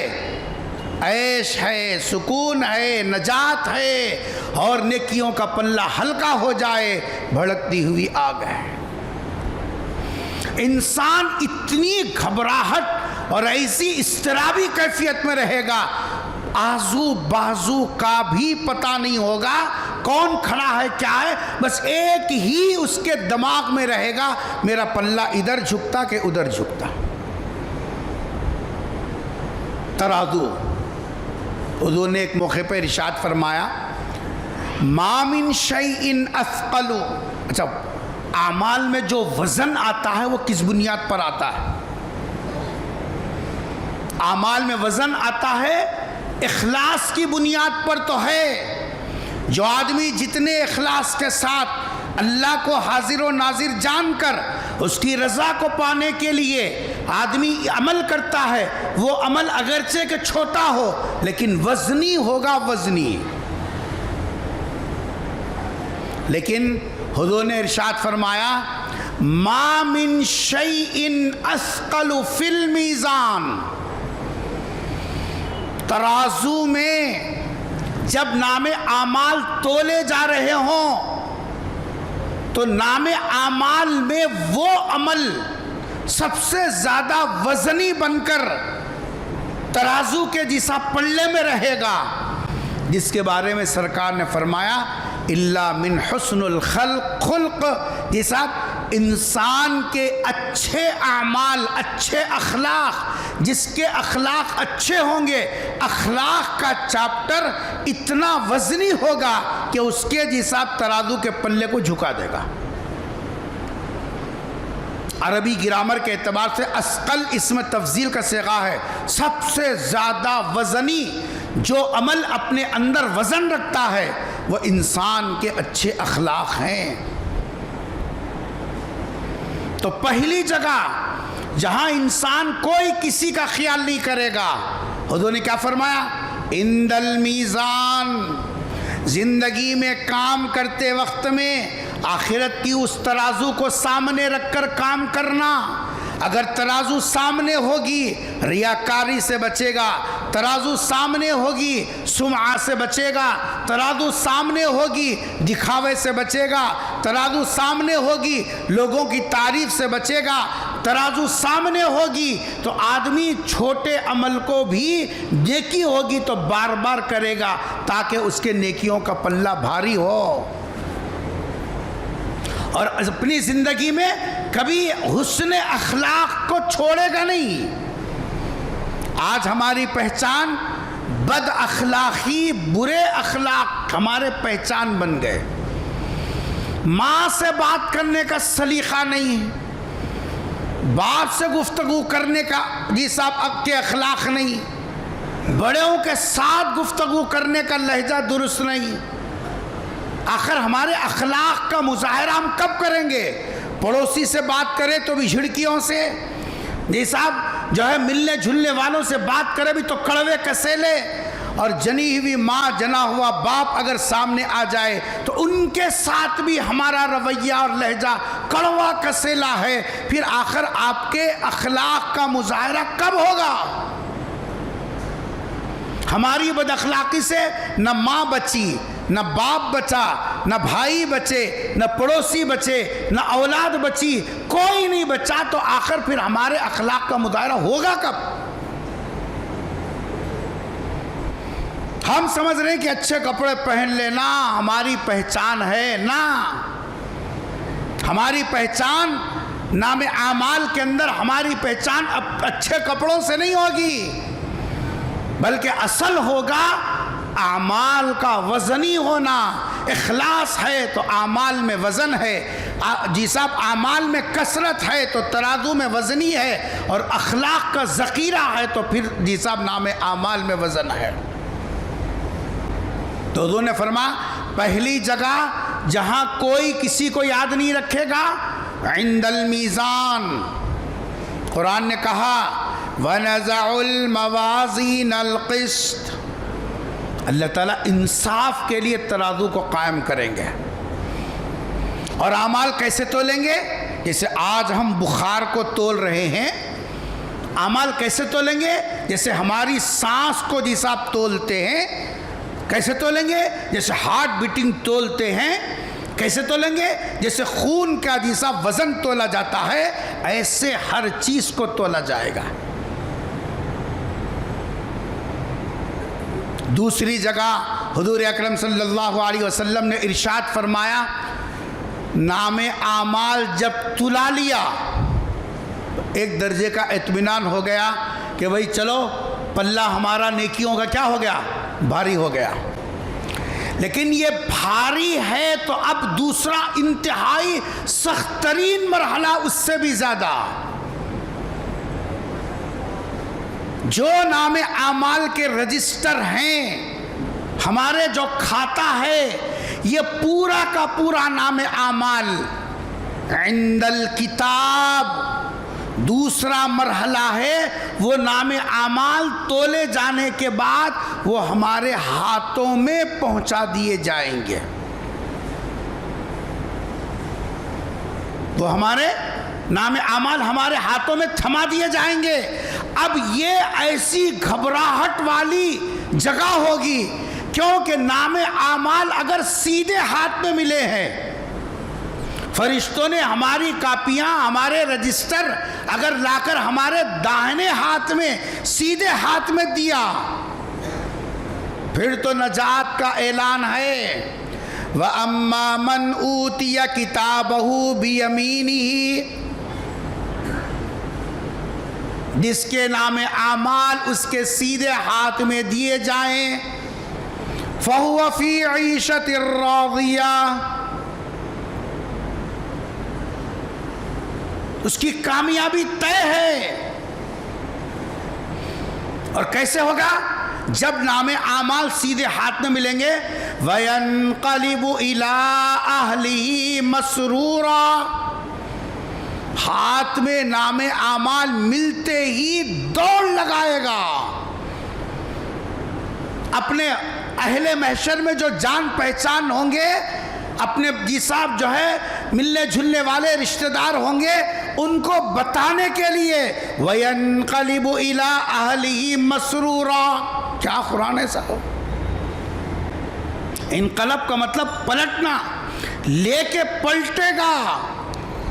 عیش ہے، سکون ہے، نجات ہے، اور نیکیوں کا پلہ ہلکا ہو جائے، بھڑکتی ہوئی آگ ہے۔ انسان اتنی گھبراہٹ اور ایسی اضطرابی کیفیت میں رہے گا، آزو بازو کا بھی پتہ نہیں ہوگا کون کھڑا ہے کیا ہے، بس ایک ہی اس کے دماغ میں رہے گا، میرا پلہ ادھر جھکتا کہ ادھر جھکتا۔ ترازو، حضور نے ایک موقع پہ ارشاد فرمایا، ما من شیء اثقل، اچھا اعمال میں جو وزن آتا ہے وہ کس بنیاد پر آتا ہے؟ اعمال میں وزن آتا ہے اخلاص کی بنیاد پر تو ہے۔ جو آدمی جتنے اخلاص کے ساتھ اللہ کو حاضر و ناظر جان کر اس کی رضا کو پانے کے لیے آدمی عمل کرتا ہے، وہ عمل اگرچہ کہ چھوٹا ہو لیکن وزنی ہوگا، وزنی۔ لیکن حضور نے ارشاد فرمایا ما من شیء اثقل فی المیزان، ترازو میں جب نام اعمال تولے جا رہے ہوں تو نام اعمال میں وہ عمل سب سے زیادہ وزنی بن کر ترازو کے جیسا پلے میں رہے گا، جس کے بارے میں سرکار نے فرمایا الا من حسن الخلق، جیسا انسان کے اچھے اعمال، اچھے اخلاق، جس کے اخلاق اچھے ہوں گے، اخلاق کا چاپٹر اتنا وزنی ہوگا کہ اس کے جیسا ترازو کے پلے کو جھکا دے گا۔ عربی گرامر کے اعتبار سے اثقل اسم تفضیل کا صیغہ ہے، سب سے زیادہ وزنی جو عمل اپنے اندر وزن رکھتا ہے وہ انسان کے اچھے اخلاق ہیں۔ تو پہلی جگہ جہاں انسان کوئی کسی کا خیال نہیں کرے گا، حضور نے کیا فرمایا؟ عند المیزان، زندگی میں کام کرتے وقت میں آخرت کی اس ترازو کو سامنے رکھ کر کام کرنا۔ اگر ترازو سامنے ہوگی ریاکاری سے بچے گا، ترازو سامنے ہوگی سمعہ سے بچے گا، ترازو سامنے ہوگی دکھاوے سے بچے گا، ترازو سامنے ہوگی لوگوں کی تعریف سے بچے گا، ترازو سامنے ہوگی تو آدمی چھوٹے عمل کو بھی نیکی ہوگی تو بار بار کرے گا تاکہ اس کے نیکیوں کا پلہ بھاری ہو، اور اپنی زندگی میں کبھی حسن اخلاق کو چھوڑے گا نہیں۔ آج ہماری پہچان بد اخلاقی، برے اخلاق ہمارے پہچان بن گئے۔ ماں سے بات کرنے کا سلیقہ نہیں، باپ سے گفتگو کرنے کا جی صاحب اب کے اخلاق نہیں، بڑوں کے ساتھ گفتگو کرنے کا لہجہ درست نہیں۔ آخر ہمارے اخلاق کا مظاہرہ ہم کب کریں گے؟ پڑوسی سے بات کرے تو بھی جھڑکیوں سے، جی صاحب جو ہے ملنے جھلنے والوں سے بات کرے بھی تو کڑوے کسیلے، اور جنی ہوئی ماں جنا ہوا باپ اگر سامنے آ جائے تو ان کے ساتھ بھی ہمارا رویہ اور لہجہ کڑوا کسیلا ہے۔ پھر آخر آپ کے اخلاق کا مظاہرہ کب ہوگا؟ ہماری بد اخلاقی سے نہ ماں بچی، نہ باپ بچا، نہ بھائی بچے، نہ پڑوسی بچے، نہ اولاد بچی، کوئی نہیں بچا، تو آخر پھر ہمارے اخلاق کا مظاہرہ ہوگا کب؟ ہم سمجھ رہے ہیں کہ اچھے کپڑے پہن لینا ہماری پہچان ہے، نہ، ہماری پہچان نام اعمال کے اندر ہماری پہچان اب اچھے کپڑوں سے نہیں ہوگی، بلکہ اصل ہوگا اعمال کا وزنی ہونا۔ اخلاص ہے تو اعمال میں وزن ہے، جی صاحب اعمال میں کثرت ہے تو ترازو میں وزنی ہے، اور اخلاق کا ذخیرہ ہے تو پھر جی صاحب نام اعمال میں وزن ہے۔ تو حضور نے فرمایا پہلی جگہ جہاں کوئی کسی کو یاد نہیں رکھے گا عند المیزان، قرآن نے کہا وَنَزَعُ الْمَوَازِينَ الْقِسْطَ، اللہ تعالیٰ انصاف کے لیے ترازو کو قائم کریں گے۔ اور اعمال کیسے تولیں گے؟ جیسے آج ہم بخار کو تول رہے ہیں، اعمال کیسے تولیں گے؟ جیسے ہماری سانس کو جیسا آپ تولتے ہیں، کیسے تولیں گے؟ جیسے ہارٹ بیٹنگ تولتے ہیں، کیسے تولیں گے؟ جیسے خون کا جیسا وزن تولا جاتا ہے، ایسے ہر چیز کو تولا جائے گا۔ دوسری جگہ حضور اکرم صلی اللہ علیہ وسلم نے ارشاد فرمایا نام اعمال جب تلا لیا ایک درجے کا اطمینان ہو گیا کہ بھئی چلو پلہ ہمارا نیکیوں کا کیا ہو گیا؟ بھاری ہو گیا۔ لیکن یہ بھاری ہے تو اب دوسرا انتہائی سخت ترین مرحلہ اس سے بھی زیادہ، جو نام اعمال کے رجسٹر ہیں، ہمارے جو کھاتا ہے، یہ پورا کا پورا نام اعمال عند الکتاب، دوسرا مرحلہ ہے وہ نام اعمال تولے جانے کے بعد وہ ہمارے ہاتھوں میں پہنچا دیے جائیں گے، وہ ہمارے نام اعمال ہمارے ہاتھوں میں تھما دیے جائیں گے۔ اب یہ ایسی گھبراہٹ والی جگہ ہوگی کیونکہ نام اعمال اگر سیدھے ہاتھ میں ملے ہیں، فرشتوں نے ہماری کاپیاں، ہمارے رجسٹر اگر لا کر ہمارے داہنے ہاتھ میں سیدھے ہاتھ میں دیا، پھر تو نجات کا اعلان ہے۔ وَأَمَّا مَنْ أُوتِيَ كِتَابَهُ بِيَمِينِهِ، جس کے نام اعمال اس کے سیدھے ہاتھ میں دیے جائیں، فَهُوَ فِي عِيشَةٍ رَاضِيَةٍ، اس کی کامیابی طے ہے۔ اور کیسے ہوگا؟ جب نام اعمال سیدھے ہاتھ میں ملیں گے، وَيَنْقَلِبُ إِلَىٰ أَهْلِهِ مَسْرُورًا، ہاتھ میں نام اعمال ملتے ہی دوڑ لگائے گا، اپنے اہل محشر میں جو جان پہچان ہوں گے، اپنے جی صاحب جو ہے ملنے جھلنے والے رشتہ دار ہوں گے، ان کو بتانے کے لیے وَيَنْقَلِبُ إِلَىٰ أَهْلِهِ مَسْرُورًا۔ کیا قرآن ہے صاحب؟ انقلب کا مطلب پلٹنا، لے کے پلٹے گا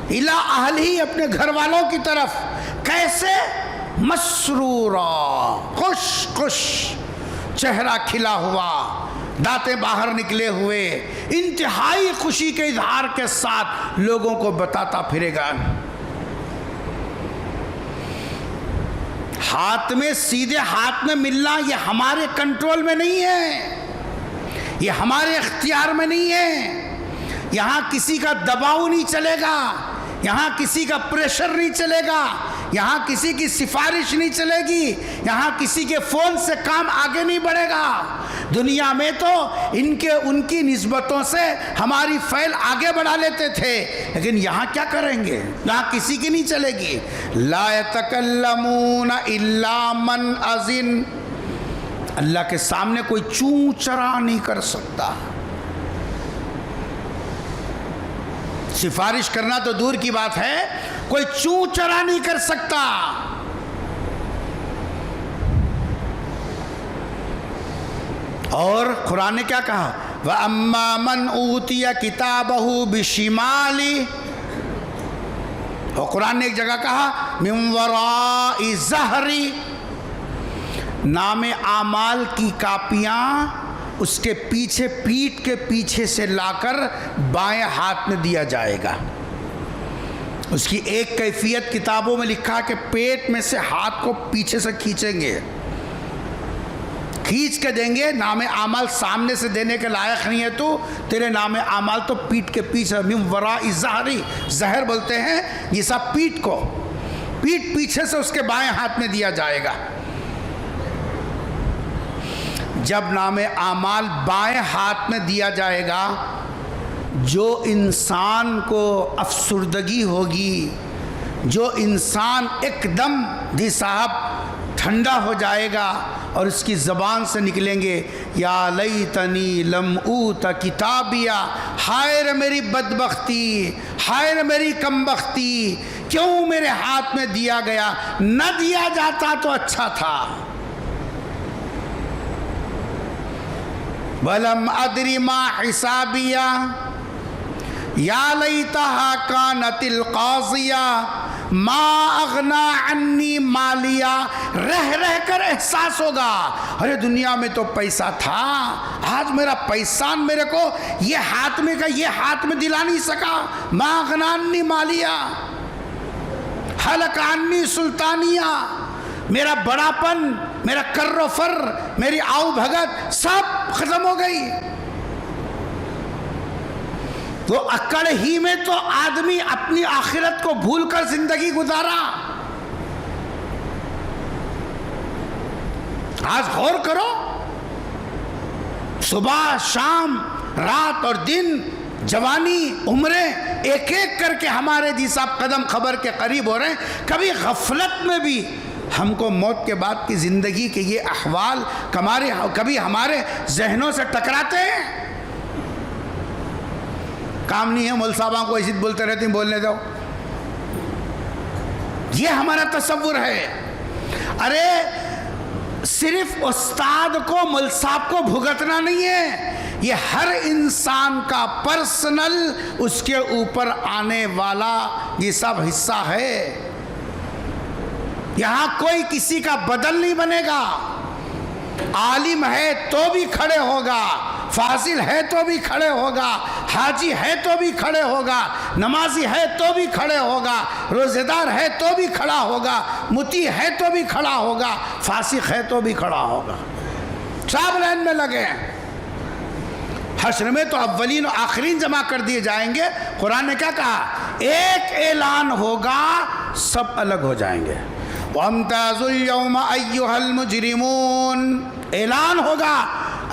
اِلَىٰ أَهْلِهِ، اپنے گھر والوں کی طرف۔ کیسے؟ مسرورا، خوش خوش، چہرہ کھلا ہوا، دانتیں باہر نکلے ہوئے، انتہائی خوشی کے اظہار کے ساتھ لوگوں کو بتاتا پھرے گا۔ ہاتھ میں سیدھے ہاتھ میں ملنا یہ ہمارے کنٹرول میں نہیں ہے، یہ ہمارے اختیار میں نہیں ہے۔ یہاں کسی کا دباؤ نہیں چلے گا، یہاں کسی کا پریشر نہیں چلے گا، یہاں کسی کی سفارش نہیں چلے گی، یہاں کسی کے فون سے کام آگے نہیں بڑھے گا۔ دنیا میں تو ان کی نسبتوں سے ہماری فائل آگے بڑھا لیتے تھے، لیکن یہاں کیا کریں گے؟ یہاں کسی کی نہیں چلے گی۔ لا يتکلمون الا من اذن، اللہ کے سامنے کوئی چوں چرا نہیں کر سکتا۔ سفارش کرنا تو دور کی بات ہے، کوئی چوں چرا نہیں کر سکتا۔ اور قرآن نے کیا کہا؟ وَأَمَّا مَنْ أُوتِيَ كِتَابَهُ بِشِمَالِهِ، اور قرآن نے ایک جگہ کہا مِنْ وَرَاءِ ظَهْرِ، نام اعمال کی کاپیاں اس کے پیچھے، پیٹھ کے پیچھے سے لا کر بائیں ہاتھ میں دیا جائے گا۔ اس کی ایک کیفیت کتابوں میں لکھا کہ پیٹ میں سے ہاتھ کو پیچھے سے کھینچیں گے، کھینچ کے دیں گے۔ نام اعمال سامنے سے دینے کے لائق نہیں ہے تو تیرے نام اعمال تو پیٹھ کے پیچھے، من وراء ظہری، ظہر بولتے ہیں یہ سب پیٹھ کو، پیٹھ پیچھے سے اس کے بائیں ہاتھ میں دیا جائے گا۔ جب نام اعمال بائیں ہاتھ میں دیا جائے گا، جو انسان کو افسردگی ہوگی، جو انسان ایک دم جی صاحب ٹھنڈا ہو جائے گا اور اس کی زبان سے نکلیں گے یا لیتنی لم اوت کتابیا، ہائے رے میری بدبختی، ہائے رے میری کمبختی، کیوں میرے ہاتھ میں دیا گیا، نہ دیا جاتا تو اچھا تھا۔ وَلَمْ أَدْرِ مَا حِسَابِيَا یا لیتہا کانت القاضیہ ما اغنا عنی مالیہ، رہ رہ کر احساس ہوگا ارے دنیا میں تو پیسہ تھا، آج میرا پیسان میرے کو یہ ہاتھ میں کا یہ ہاتھ میں دلا نہیں سکا، ما اغنا عنی مالیہ، حلق عنی سلطانیہ، میرا بڑا پن، میرا کر و فر، میری آؤ بھگت سب ختم ہو گئی۔ وہ اکڑ ہی میں تو آدمی اپنی آخرت کو بھول کر زندگی گزارا۔ آج غور کرو، صبح شام رات اور دن جوانی عمریں ایک ایک کر کے ہمارے جی صاحب قدم خبر کے قریب ہو رہے ہیں. کبھی غفلت میں بھی ہم کو موت کے بعد کی زندگی کے یہ احوال کبھی ہمارے ذہنوں سے ٹکراتے ہیں؟ کام نہیں ہے مول صاحبہ کو ایسی بولتے رہتے ہیں، بولنے دو. یہ ہمارا تصور ہے. ارے صرف استاد کو مول صاحب کو بھگتنا نہیں ہے، یہ ہر انسان کا پرسنل اس کے اوپر آنے والا یہ سب حصہ ہے. یہاں کوئی کسی کا بدل نہیں بنے گا. عالم ہے تو بھی کھڑے ہوگا، فاضل ہے تو بھی کھڑے ہوگا، حاجی ہے تو بھی کھڑے ہوگا، نمازی ہے تو بھی کھڑے ہوگا، روزہ دار ہے تو بھی کھڑا ہوگا، متی ہے تو بھی کھڑا ہوگا، فاسق ہے تو بھی کھڑا ہوگا. سب لائن میں لگے ہیں. حشر میں تو اولین و آخرین جمع کر دیے جائیں گے. قرآن نے کیا کہا؟ ایک اعلان ہوگا، سب الگ ہو جائیں گے. وَامْتَازُوا الْيَوْمَ أَيُّهَا الْمُجْرِمُونَ. اعلان ہوگا،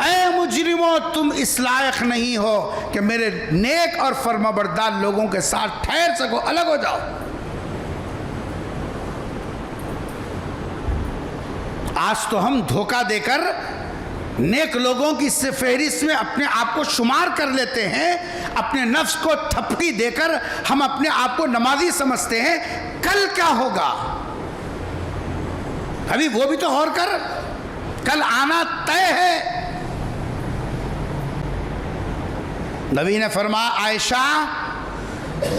اے مجرموں تم اس لائق نہیں ہو کہ میرے نیک اور فرمانبردار لوگوں کے ساتھ ٹھہر سکو، الگ ہو جاؤ. آج تو ہم دھوکہ دے کر نیک لوگوں کی فہرست میں اپنے آپ کو شمار کر لیتے ہیں. اپنے نفس کو تھپکی دے کر ہم اپنے آپ کو نمازی سمجھتے ہیں. کل کیا ہوگا ابھی وہ بھی تو غور کر. کل آنا طے ہے. نبی نے فرمایا عائشہ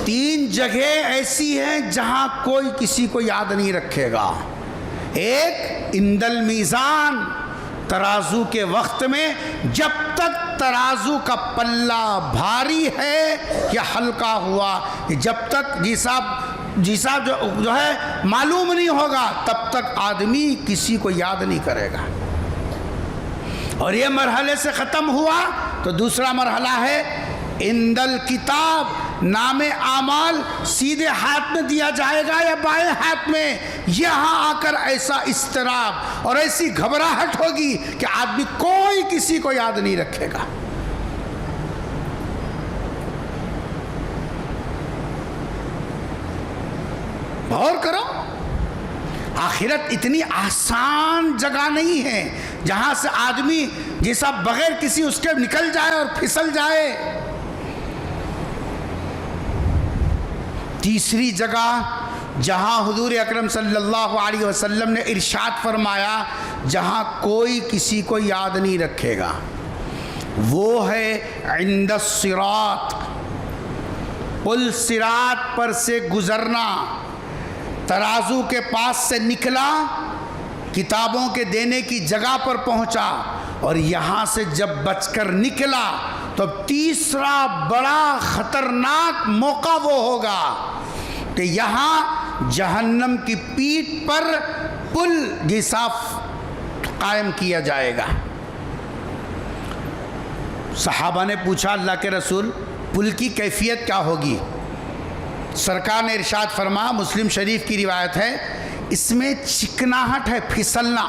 3 جگہ ایسی ہیں جہاں کوئی کسی کو یاد نہیں رکھے گا. ایک عند المیزان، ترازو کے وقت میں جب تک ترازو کا پلہ بھاری ہے یا ہلکا ہوا، جب تک جی صاحب جو ہے معلوم نہیں ہوگا تب تک آدمی کسی کو یاد نہیں کرے گا. اور یہ مرحلے سے ختم ہوا تو دوسرا مرحلہ ہے عند الکتاب. نام اعمال سیدھے ہاتھ میں دیا جائے گا یا بائیں ہاتھ میں. یہاں آ کر ایسا اضطراب اور ایسی گھبراہٹ ہوگی کہ آدمی کوئی کسی کو یاد نہیں رکھے گا. غور کرو، آخرت اتنی آسان جگہ نہیں ہے جہاں سے آدمی جیسا بغیر کسی اس کے نکل جائے اور پھسل جائے. تیسری جگہ جہاں حضور اکرم صلی اللہ علیہ وسلم نے ارشاد فرمایا جہاں کوئی کسی کو یاد نہیں رکھے گا، وہ ہے عند الصراط. پل صراط پر سے گزرنا. ترازو کے پاس سے نکلا، کتابوں کے دینے کی جگہ پر پہنچا، اور یہاں سے جب بچ کر نکلا تو تیسرا بڑا خطرناک موقع وہ ہوگا کہ یہاں جہنم کی پیٹھ پر پل جیسا قائم کیا جائے گا. صحابہ نے پوچھا اللہ کے رسول پل کی کیفیت کیا ہوگی؟ سرکار نے ارشاد فرمایا، مسلم شریف کی روایت ہے، اس میں چکناہٹ ہے، پھسلنا.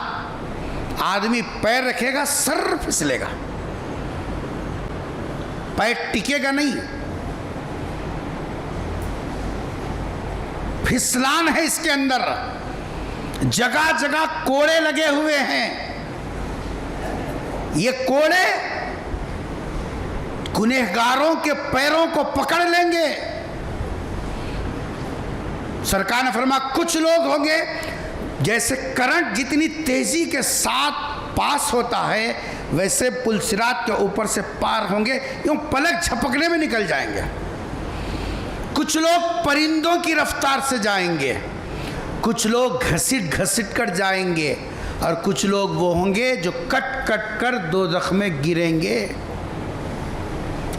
آدمی پیر رکھے گا سر پھسلے گا، پیر ٹکے گا نہیں. پھسلان ہے اس کے اندر. جگہ جگہ کوڑے لگے ہوئے ہیں. یہ کوڑے گنہگاروں کے پیروں کو پکڑ لیں گے. سرکار نے فرمایا کچھ لوگ ہوں گے جیسے کرنٹ جتنی تیزی کے ساتھ پاس ہوتا ہے ویسے پل صراط کے اوپر سے پار ہوں گے، یوں پلک جھپکنے میں نکل جائیں گے. کچھ لوگ پرندوں کی رفتار سے جائیں گے، کچھ لوگ گھسٹ گھسٹ کر جائیں گے، اور کچھ لوگ وہ ہوں گے جو کٹ کٹ کر دوزخ میں گریں گے.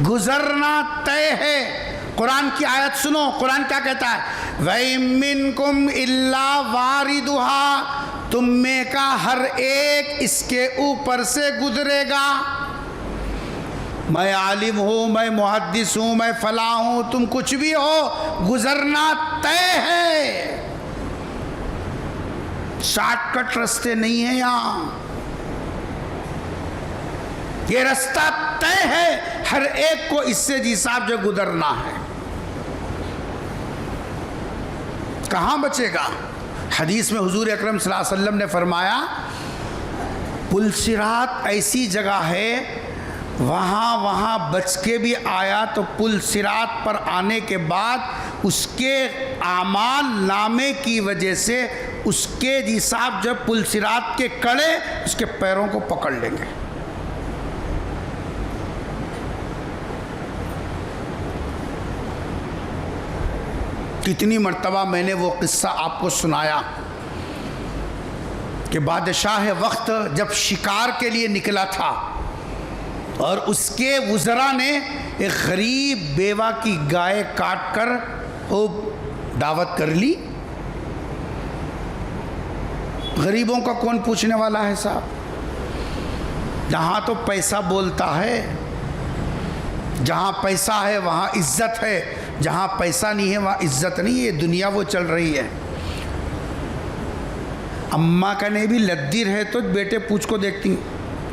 گزرنا طے ہے. قرآن کی آیت سنو، قرآن کیا کہتا ہے؟ وَإِن مِّنكُمْ إِلَّا وَارِدُهَا. تم میں کا ہر ایک اس کے اوپر سے گزرے گا. میں عالم ہوں، میں محدث ہوں، میں فلاں ہوں، تم کچھ بھی ہو، گزرنا طے ہے. شارٹ کٹ رستے نہیں ہیں یہاں. یہ رستہ طے ہے، ہر ایک کو اس سے جی صاحب جو گزرنا ہے. کہاں بچے گا؟ حدیث میں حضور اکرم صلی اللہ علیہ وسلم نے فرمایا پل صراط ایسی جگہ ہے وہاں بچ کے بھی آیا تو پل صراط پر آنے کے بعد اس کے اعمال نامے کی وجہ سے اس کے جی صاحب جب پل صراط کے کڑے اس کے پیروں کو پکڑ لیں گے. کتنی مرتبہ میں نے وہ قصہ آپ کو سنایا کہ بادشاہ وقت جب شکار کے لیے نکلا تھا اور اس کے وزراء نے ایک غریب بیوہ کی گائے کاٹ کر دعوت کر لی. غریبوں کا کون پوچھنے والا ہے صاحب؟ جہاں تو پیسہ بولتا ہے، جہاں پیسہ ہے وہاں عزت ہے، جہاں پیسہ نہیں ہے وہاں عزت نہیں ہے. یہ دنیا وہ چل رہی ہے. اماں کا نے بھی لدی رہے تو بیٹے پوچھ کو دیکھتی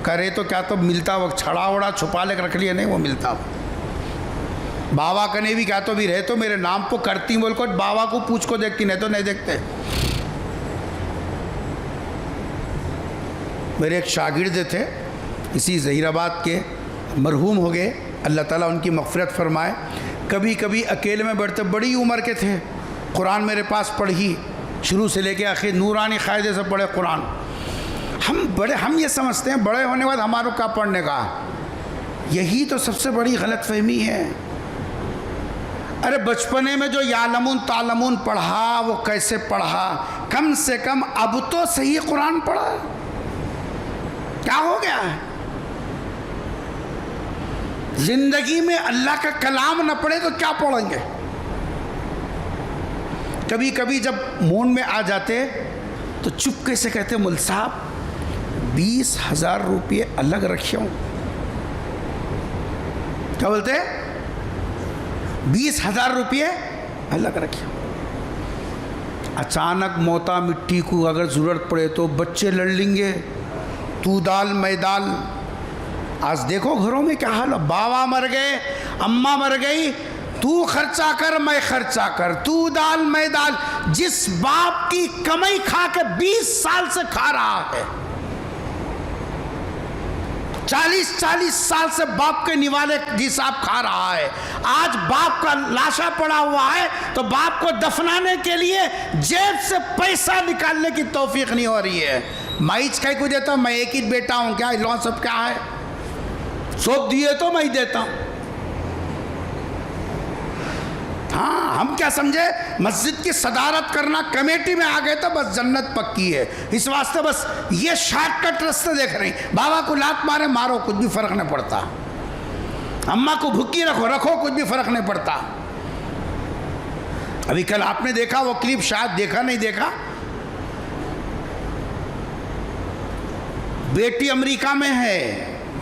کرے تو کیا تو ملتا وہ چھڑا وڑا چھپا لے کر رکھ لیا نہیں وہ ملتا. بابا کا نے بھی کیا تو بھی رہے تو میرے نام کو کرتی بول کو بابا کو پوچھ کو دیکھتی نہیں تو نہیں دیکھتے. میرے ایک شاگرد تھے اسی ظہیر آباد کے، مرحوم ہو گئے، اللہ تعالیٰ ان کی مغفرت فرمائے. کبھی کبھی اکیلے میں بیٹھتے، بڑی عمر کے تھے، قرآن میرے پاس پڑھی شروع سے لے کے آخر نورانی قاعدے سے پڑھے قرآن. ہم یہ سمجھتے ہیں بڑے ہونے کے بعد ہمارا کیا پڑھنے کا. یہی تو سب سے بڑی غلط فہمی ہے. ارے بچپنے میں جو یعلمون تعلمون پڑھا وہ کیسے پڑھا؟ کم سے کم اب تو صحیح قرآن پڑھا. کیا ہو گیا ہے؟ زندگی میں اللہ کا کلام نہ پڑھے تو کیا پڑھیں گے؟ کبھی کبھی جب مون میں آ جاتے تو چپکے سے کہتے مل صاحب 20,000 روپے الگ رکھے ہوں. کیا بولتے؟ 20,000 روپے الگ رکھے ہوں. اچانک موتا مٹی کو اگر ضرورت پڑے تو بچے لڑ لیں گے، تو دال میں دال. آج دیکھو گھروں میں کیا حال ہے. بابا مر گئے، اماں مر گئی، تو خرچہ کر میں خرچہ کر، تو دال میں دال. جس باپ کی کمائی کھا کے 20 سال سے کھا رہا ہے، 40 سال سے باپ کے نوالے جی صاحب کھا رہا ہے، آج باپ کا لاشا پڑا ہوا ہے تو باپ کو دفنانے کے لیے جیب سے پیسہ نکالنے کی توفیق نہیں ہو رہی ہے. مائچ کہیں کو دیتا ہوں، میں ایک ہی بیٹا ہوں، کیا لون سب کیا ہے؟ سوپ دیے تو میں ہی دیتا ہوں. ہاں ہم کیا سمجھے مسجد کی صدارت کرنا، کمیٹی میں آ گئے تو بس جنت پکی ہے. اس واسطے بس یہ شارٹ کٹ رستے دیکھ رہی. بابا کو لات مارے مارو کچھ بھی فرق نہیں پڑتا، اماں کو بھوکی رکھو کچھ بھی فرق نہیں پڑتا. ابھی کل آپ نے دیکھا وہ کلپ، شاید دیکھا نہیں دیکھا، بیٹی امریکہ میں ہے،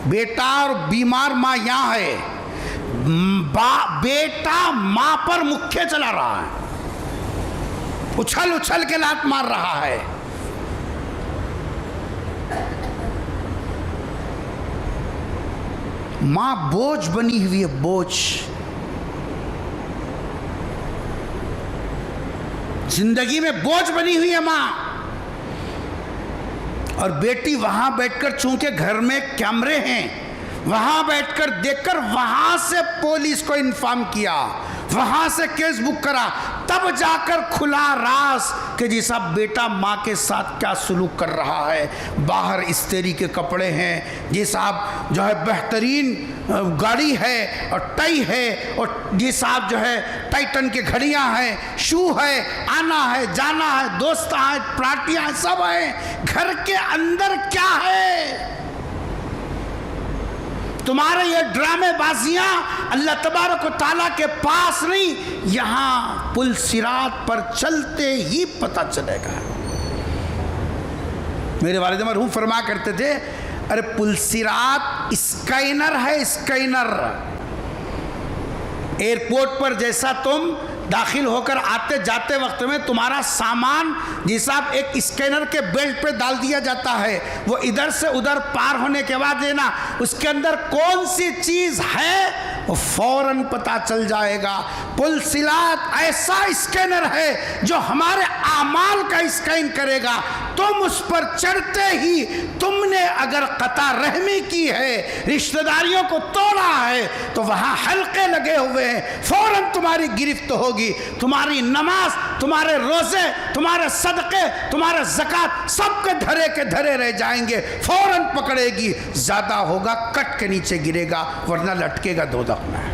بیٹا اور بیمار ماں یہاں ہے. بیٹا ماں پر مکھے چلا رہا ہے، اچھل کے لات مار رہا ہے. ماں بوجھ بنی ہوئی ہے، بوجھ. زندگی میں بوجھ بنی ہوئی ہے ماں. اور بیٹی وہاں بیٹھ کر، چونکہ گھر میں کیمرے ہیں، وہاں بیٹھ کر دیکھ کر وہاں سے پولیس کو انفارم کیا، وہاں سے کیس بک کرا، تب جا کر کھلا راز کہ جی صاحب بیٹا ماں کے ساتھ کیا سلوک کر رہا ہے. باہر استری کے کپڑے ہیں، جی صاحب جو ہے بہترین گاڑی ہے اور ٹائی ہے، اور جی صاحب جو ہے ٹائٹن کے گھڑیاں ہیں، شو ہے، آنا ہے جانا ہے، دوست ہیں، پارٹیاں ہیں، سب ہیں. گھر کے اندر کیا ہے؟ تمہارے یہ ڈرامے بازیاں اللہ تبارک و تعالیٰ کے پاس نہیں، یہاں پل صراط پر چلتے ہی پتہ چلے گا. میرے والد مرحوم فرما کرتے تھے ارے پل صراط اسکینر ہے، اسکینر. ایئرپورٹ پر جیسا تم داخل ہو کر آتے جاتے وقت میں تمہارا سامان جیسا ایک اسکینر کے بیلٹ پہ ڈال دیا جاتا ہے، وہ ادھر سے ادھر پار ہونے کے بعد لینا، اس کے اندر کون سی چیز ہے وہ فوراً پتہ چل جائے گا۔ پل صراط ایسا اسکینر ہے جو ہمارے اعمال کا اسکین کرے گا۔ تم اس پر چڑھتے ہی تم نے اگر قطع رحمی کی ہے، رشتہ داریوں کو توڑا ہے، تو وہاں حلقے لگے ہوئے ہیں، فوراً تمہاری گرفت ہوگی، تمہاری نماز، تمہارے روزے، تمہارے صدقے، تمہارے زکوٰۃ سب کے دھرے رہ جائیں گے، فوراً پکڑے گی، زیادہ ہوگا کٹ کے نیچے گرے گا، ورنہ لٹکے گا دوزخ میں۔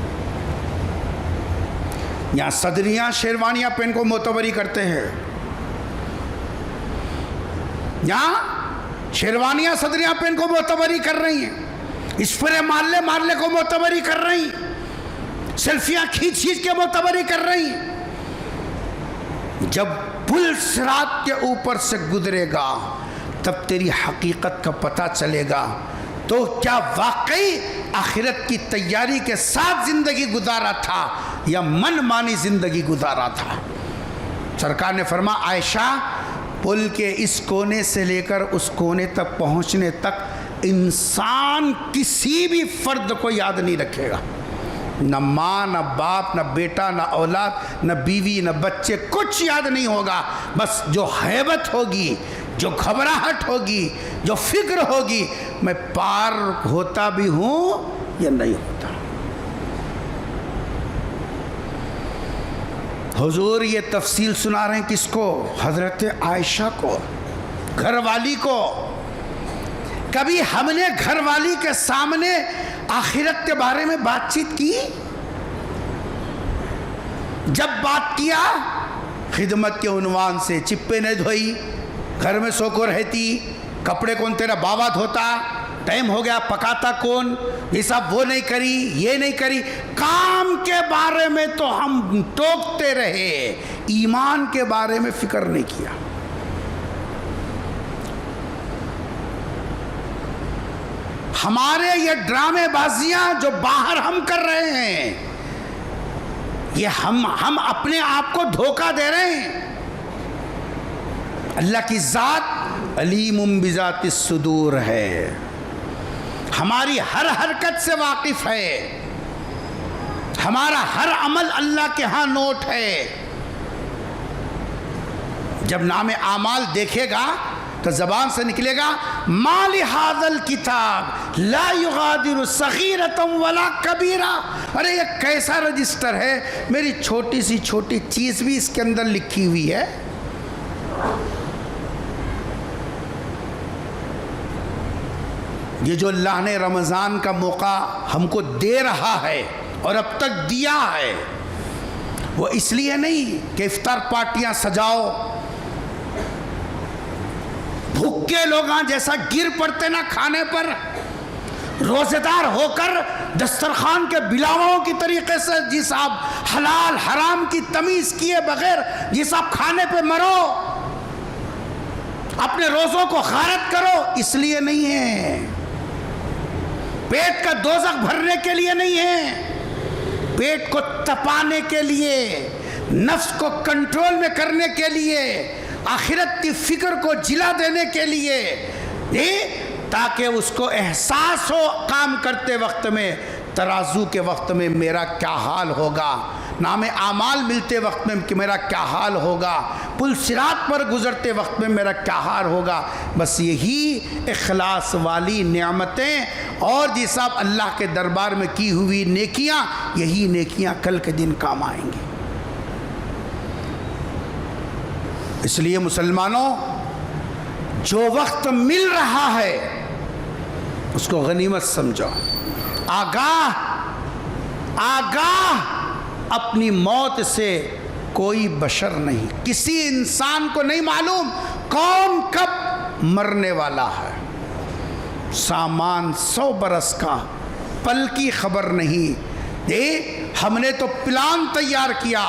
یہاں صدریاں شیروانیاں پہن کو معتبری کرتے ہیں، یہاں شیروانیاں صدریاں پہن کو معتبری کر رہی ہیں، اسپرے مارلے کو معتبری کر رہی ہیں، سیلفیاں کھینچ کے معتبری کر رہی ہیں۔ جب پل صراط کے اوپر سے گزرے گا تب تیری حقیقت کا پتہ چلے گا، تو کیا واقعی آخرت کی تیاری کے ساتھ زندگی گزارا تھا یا من مانی زندگی گزارا تھا؟ سرکار نے فرمایا عائشہ پل کے اس کونے سے لے کر اس کونے تک پہنچنے تک انسان کسی بھی فرد کو یاد نہیں رکھے گا، نہ ماں، نہ باپ، نہ بیٹا، نہ اولاد، نہ بیوی، نہ بچے، کچھ یاد نہیں ہوگا۔ بس جو ہیبت ہوگی، جو گھبراہٹ ہوگی، جو فکر ہوگی، میں پار ہوتا بھی ہوں یا نہیں ہوتا۔ حضور یہ تفصیل سنا رہے ہیں کس کو؟ حضرت عائشہ کو، گھر والی کو۔ کبھی ہم نے گھر والی کے سامنے آخرت کے بارے میں بات چیت کی؟ جب بات کیا خدمت کے عنوان سے، چپے نہیں دھوئی، گھر میں سو کو رہتی، کپڑے کون تیرا بابا دھوتا، ٹائم ہو گیا پکاتا کون، یہ سب وہ نہیں کری، یہ نہیں کری۔ کام کے بارے میں تو ہم ٹوکتے رہے، ایمان کے بارے میں فکر نہیں کیا۔ ہمارے یہ ڈرامے بازیاں جو باہر ہم کر رہے ہیں، یہ ہم اپنے آپ کو دھوکہ دے رہے ہیں۔ اللہ کی ذات علیم بذات الصدور ہے، ہماری ہر حرکت سے واقف ہے، ہمارا ہر عمل اللہ کے ہاں نوٹ ہے۔ جب نام اعمال دیکھے گا تو زبان سے نکلے گا ما لہذا الکتاب لا یغادر صغیرۃ ولا کبیرہ، ارے یہ کیسا رجسٹر ہے، میری چھوٹی سی چھوٹی چیز بھی اس کے اندر لکھی ہوئی ہے۔ یہ جو اللہ نے رمضان کا موقع ہم کو دے رہا ہے اور اب تک دیا ہے، وہ اس لیے نہیں کہ افطار پارٹیاں سجاؤ، بھوکے لوگ جیسا گر پڑتے نا کھانے پر، روزے دار ہو کر دسترخوان کے بلاواؤں کی طریقے سے جی صاحب حلال حرام کی تمیز کیے بغیر جی صاحب کھانے پہ مرو، اپنے روزوں کو غارت کرو، اس لیے نہیں ہے۔ پیٹ کا دوزخ بھرنے کے لیے نہیں ہے، پیٹ کو تپانے کے لیے، نفس کو کنٹرول میں کرنے کے لیے، آخرت کی فکر کو جلا دینے کے لیے، تاکہ اس کو احساس ہو کام کرتے وقت میں، ترازو کے وقت میں میرا کیا حال ہوگا، نام اعمال ملتے وقت میں کہ میرا کیا حال ہوگا، پل صراط پر گزرتے وقت میں میرا کیا حال ہوگا۔ بس یہی اخلاص والی نعمتیں اور جی صاحب اللہ کے دربار میں کی ہوئی نیکیاں، یہی نیکیاں کل کے دن کام آئیں گی۔ اس لیے مسلمانوں، جو وقت مل رہا ہے اس کو غنیمت سمجھو، آگاہ اپنی موت سے کوئی بشر نہیں، کسی انسان کو نہیں معلوم کون کب مرنے والا ہے، سامان 100 برس کا، پل کی خبر نہیں۔ ہم نے تو پلان تیار کیا،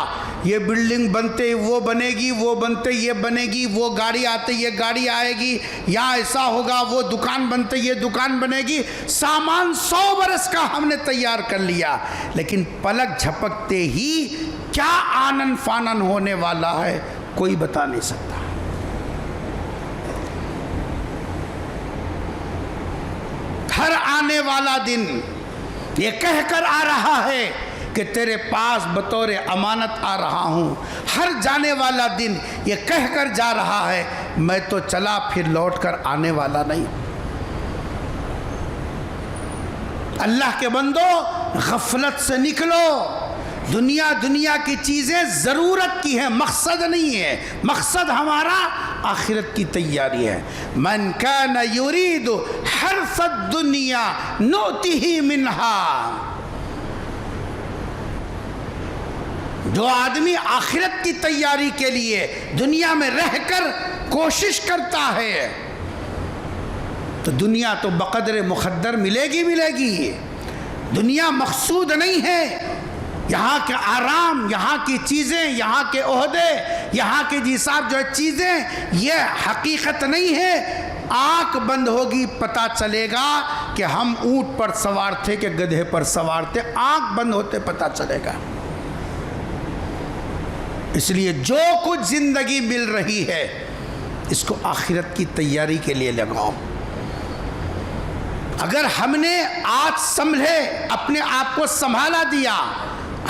یہ بلڈنگ بنتے وہ بنے گی، وہ بنتے یہ بنے گی، وہ گاڑی آتے یہ گاڑی آئے گی، یا ایسا ہوگا، وہ دکان بنتے یہ دکان بنے گی، سامان 100 برس کا ہم نے تیار کر لیا، لیکن پلک جھپکتے ہی کیا آنن فانن ہونے والا ہے کوئی بتا نہیں سکتا۔ ہر آنے والا دن یہ کہہ کر آ رہا ہے کہ تیرے پاس بطور امانت آ رہا ہوں، ہر جانے والا دن یہ کہہ کر جا رہا ہے میں تو چلا پھر لوٹ کر آنے والا نہیں۔ اللہ کے بندو غفلت سے نکلو، دنیا کی چیزیں ضرورت کی ہیں، مقصد نہیں ہے، مقصد ہمارا آخرت کی تیاری ہے۔ من کان یرید حرث الدنیا نؤتہ منہا، جو آدمی آخرت کی تیاری کے لیے دنیا میں رہ کر کوشش کرتا ہے تو دنیا تو بقدر مقدر ملے گی۔ دنیا مقصود نہیں ہے، یہاں کے آرام، یہاں کی چیزیں، یہاں کے عہدے، یہاں کے حساب جو چیزیں، یہ حقیقت نہیں ہے۔ آنکھ بند ہوگی پتہ چلے گا کہ ہم اونٹ پر سوار تھے کہ گدھے پر سوار تھے، آنکھ بند ہوتے پتہ چلے گا۔ اس لیے جو کچھ زندگی مل رہی ہے اس کو آخرت کی تیاری کے لیے لگاؤ۔ اگر ہم نے آج سنبھلے، اپنے آپ کو سنبھالا دیا،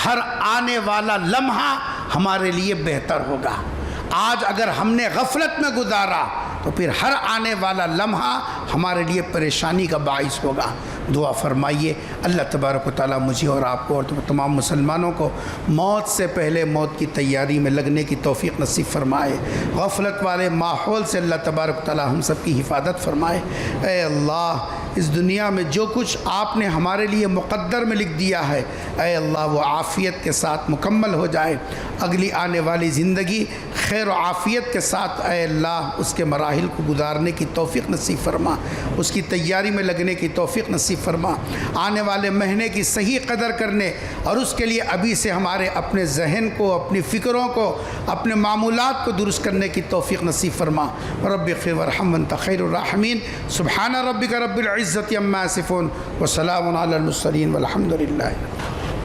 ہر آنے والا لمحہ ہمارے لیے بہتر ہوگا۔ آج اگر ہم نے غفلت میں گزارا تو پھر ہر آنے والا لمحہ ہمارے لیے پریشانی کا باعث ہوگا۔ دعا فرمائیے اللہ تبارک و تعالیٰ مجھے اور آپ کو اور تمام مسلمانوں کو موت سے پہلے موت کی تیاری میں لگنے کی توفیق نصیب فرمائے۔ غفلت والے ماحول سے اللہ تبارک و تعالیٰ ہم سب کی حفاظت فرمائے۔ اے اللہ، اس دنیا میں جو کچھ آپ نے ہمارے لیے مقدر میں لکھ دیا ہے، اے اللہ وہ عافیت کے ساتھ مکمل ہو جائے۔ اگلی آنے والی زندگی خیر و عافیت کے ساتھ اے اللہ اس کے مراحل کو گزارنے کی توفیق نصیب فرما، اس کی تیاری میں لگنے کی توفیق نصیب فرما، آنے والے مہینے کی صحیح قدر کرنے اور اس کے لیے ابھی سے ہمارے اپنے ذہن کو، اپنی فکروں کو، اپنے معمولات کو درست کرنے کی توفیق نصیب فرما۔ رب اغفر وارحم وانت خیر الراحمین۔ سبحان ربک رب العزت عما یصفون وسلام علی المرسلین والحمد للہ۔